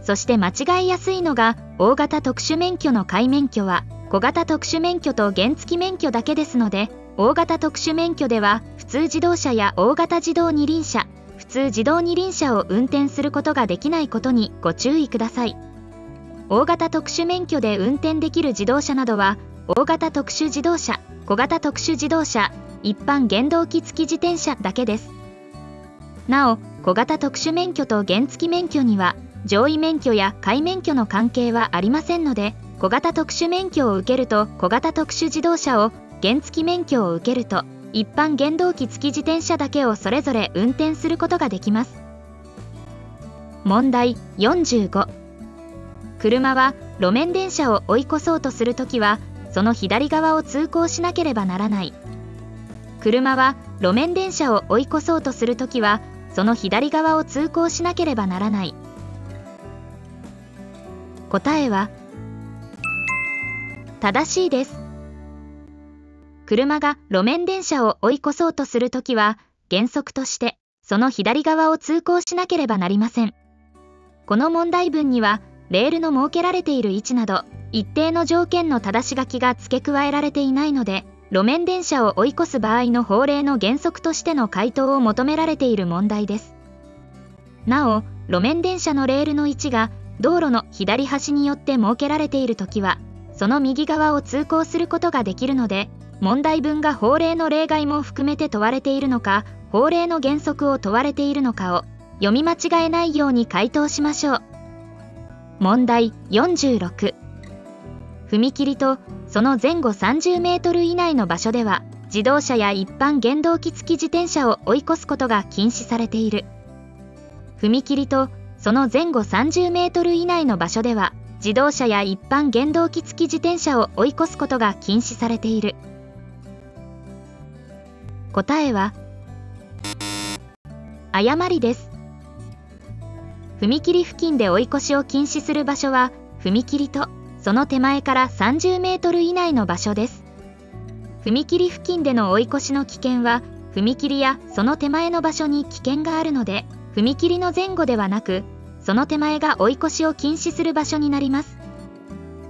そして間違いやすいのが、大型特殊免許の下位免許は、小型特殊免許と原付免許だけですので、大型特殊免許では、普通自動車や大型自動二輪車、普通自動二輪車を運転することができないことにご注意ください。大型特殊免許で運転できる自動車などは、大型特殊自動車、小型特殊自動車、一般原動機付き自転車だけです。なお、小型特殊免許と原付免許には、上位免許や下位免許の関係はありませんので、小型特殊免許を受けると小型特殊自動車を、原付免許を受けると一般原動機付き自転車だけをそれぞれ運転することができます。問題45。車は路面電車を追い越そうとするときは、その左側を通行しなければならない。車は路面電車を追い越そうとするときは、その左側を通行しなければならない。答えは正しいです。車が路面電車を追い越そうとするときは、原則としてその左側を通行しなければなりません。この問題文には、レールの設けられている位置など、一定の条件の正し書きが付け加えられていないので、路面電車を追い越す場合の法令の原則としての回答を求められている問題です。なお、路面電車のレールの位置が道路の左端によって設けられているときは、その右側を通行することができるので、問題文が法令の例外も含めて問われているのか、法令の原則を問われているのかを読み間違えないように回答しましょう。問題46。踏切とその前後30メートル以内の場所では、自動車や一般原動機付き自転車を追い越すことが禁止されている。踏切とその前後30メートル以内の場所では、自動車や一般原動機付き自転車を追い越すことが禁止されている。答えは誤りです。踏切付近で追い越しを禁止する場所は、踏切とその手前から30メートル以内の場所です。踏切付近での追い越しの危険は、踏切やその手前の場所に危険があるので、踏切の前後ではなく、その手前が追い越しを禁止する場所になります。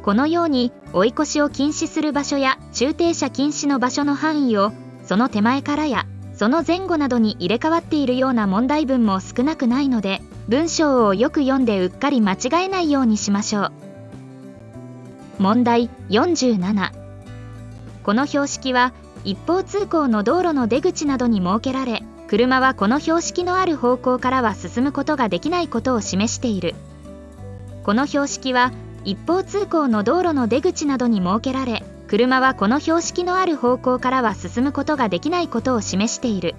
このように、追い越しを禁止する場所や駐停車禁止の場所の範囲を、その手前からやその前後などに入れ替わっているような問題文も少なくないので、文章をよく読んでうっかり間違えないようにしましょう。問題47。この標識は一方通行の道路の出口などに設けられ、車はこの標識のある方向からは進むことができないことを示している。この標識は一方通行の道路の出口などに設けられ、車はこの標識のある方向からは進むことができないことを示している。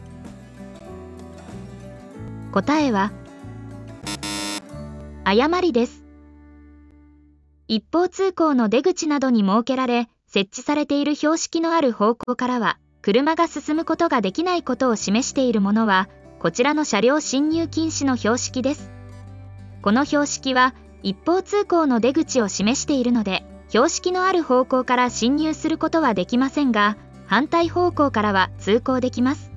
答えは誤りです。一方通行の出口などに設けられ、設置されている標識のある方向からは、車が進むことができないことを示しているものは、こちらの車両進入禁止の標識です。この標識は、一方通行の出口を示しているので、標識のある方向から進入することはできませんが、反対方向からは通行できます。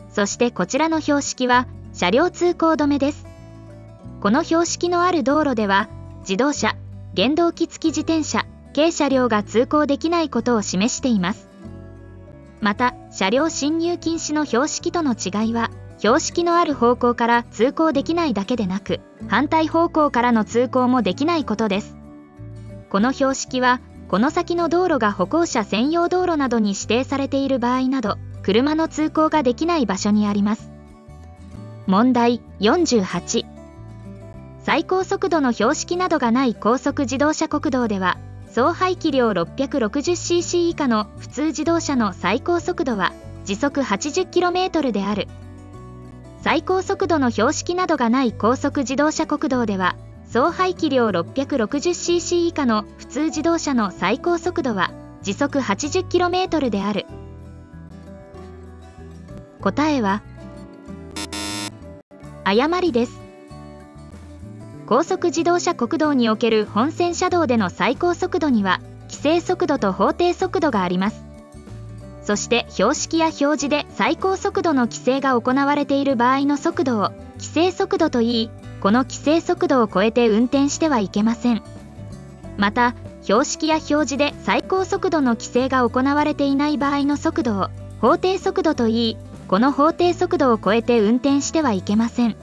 そしてこちらの標識は、車両通行止めです。この標識のある道路では、自動車、原動機付き自転車、軽車両が通行できないことを示しています。また、車両進入禁止の標識との違いは、標識のある方向から通行できないだけでなく、反対方向からの通行もできないことです。この標識は、この先の道路が歩行者専用道路などに指定されている場合など、車の通行ができない場所にあります。問題48。最高速度の標識などがない高速自動車国道では、総排気量 660cc 以下の普通自動車の最高速度は時速 80km である。最高速度の標識などがない高速自動車国道では、総排気量 660cc 以下の普通自動車の最高速度は時速 80km である。答えは誤りです。高速自動車国道における本線車道での最高速度には規制速度と法定速度があります。そして標識や表示で最高速度の規制が行われている場合の速度を規制速度といい、この規制速度を超えて運転してはいけません。また標識や表示で最高速度の規制が行われていない場合の速度を法定速度といい、この法定速度を超えて運転してはいけません。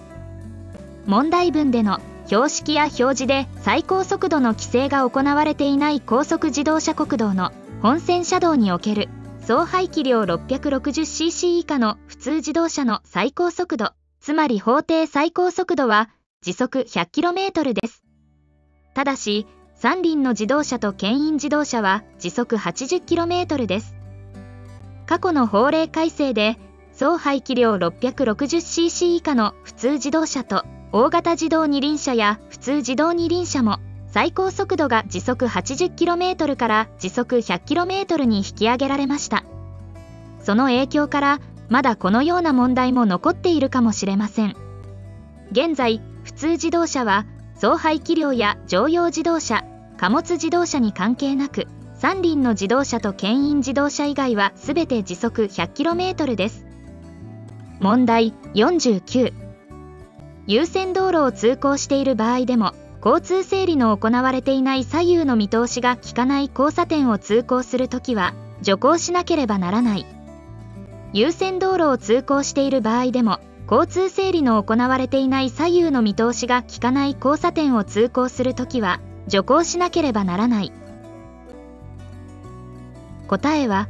問題文での標識や表示で最高速度の規制が行われていない高速自動車国道の本線車道における総排気量 660cc 以下の普通自動車の最高速度、つまり法定最高速度は時速 100km です。ただし、三輪の自動車と牽引自動車は時速 80km です。過去の法令改正で、総排気量 660cc 以下の普通自動車と大型自動二輪車や普通自動二輪車も最高速度が時速 80km から時速 100km に引き上げられました。その影響からまだこのような問題も残っているかもしれません。現在、普通自動車は総排気量や乗用自動車、貨物自動車に関係なく、三輪の自動車と牽引自動車以外はすべて時速 100km です。問題49。優先道路を通行している場合でも、交通整理の行われていない左右の見通しが利かない交差点を通行するときは、徐行しなければならない。優先道路を通行している場合でも、交通整理の行われていない左右の見通しが利かない交差点を通行するときは、徐行しなければならない。答えは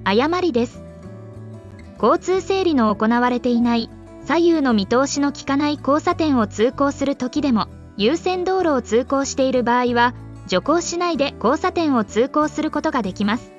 誤りです。交通整理の行われていない左右の見通しの利かない交差点を通行するときでも、優先道路を通行している場合は徐行しないで交差点を通行することができます。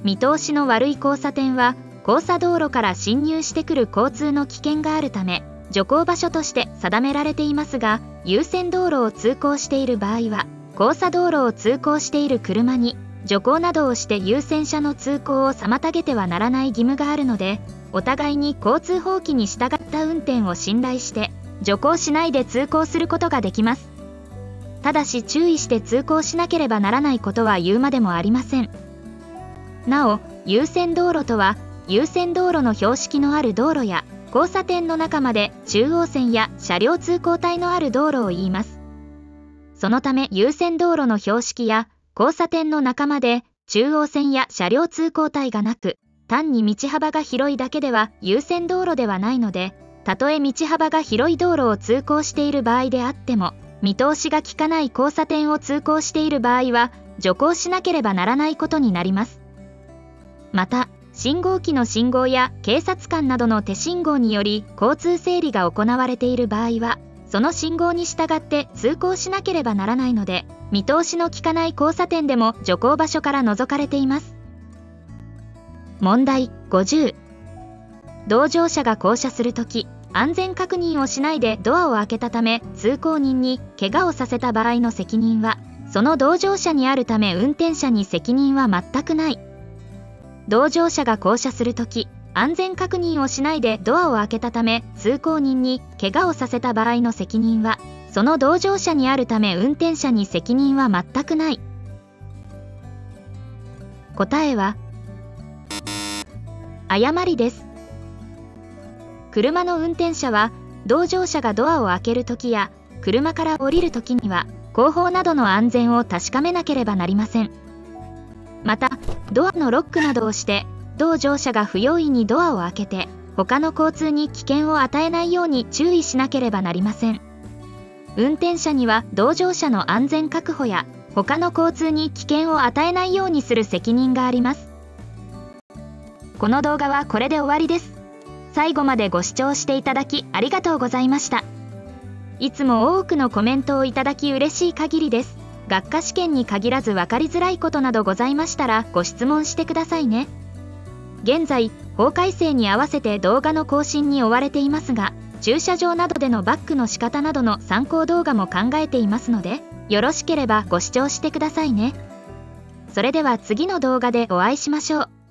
見通しの悪い交差点は交差道路から進入してくる交通の危険があるため、徐行場所として定められていますが、優先道路を通行している場合は交差道路を通行している車に徐行などをして優先車の通行を妨げてはならない義務があるので、お互いに交通法規に従った運転を信頼して徐行しないで通行することができます。ただし注意して通行しなければならないことは言うまでもありません。なお、優先道路とは優先道路の標識のある道路や交差点の中まで中央線や車両通行帯のある道路を言います。そのため優先道路の標識や交差点の中まで中央線や車両通行帯がなく、単に道幅が広いだけでは優先道路ではないので、たとえ道幅が広い道路を通行している場合であっても、見通しが利かない交差点を通行している場合は徐行しなければならないことになります。また、信号機の信号や警察官などの手信号により交通整理が行われている場合は、その信号に従って通行しなければならないので、見通しの利かない交差点でも徐行場所から除かれています。問題50。同乗者が降車するとき、安全確認をしないでドアを開けたため通行人に怪我をさせた場合の責任は、その同乗者にあるため運転者に責任は全くない。同乗者が降車するとき、安全確認をしないでドアを開けたため通行人に怪我をさせた場合の責任は、その同乗者にあるため運転者に責任は全くない。答えは誤りです。車の運転者は同乗者がドアを開けるときや車から降りるときには後方などの安全を確かめなければなりません。また、ドアのロックなどをして同乗者が不用意にドアを開けて他の交通に危険を与えないように注意しなければなりません。運転者には同乗者の安全確保や他の交通に危険を与えないようにする責任があります。この動画はこれで終わりです。最後までご視聴していただきありがとうございました。いつも多くのコメントをいただき嬉しい限りです。学科試験に限らず分かりづらいことなどございましたらご質問してくださいね。現在、法改正に合わせて動画の更新に追われていますが、駐車場などでのバックの仕方などの参考動画も考えていますので、よろしければご視聴してくださいね。それでは次の動画でお会いしましょう。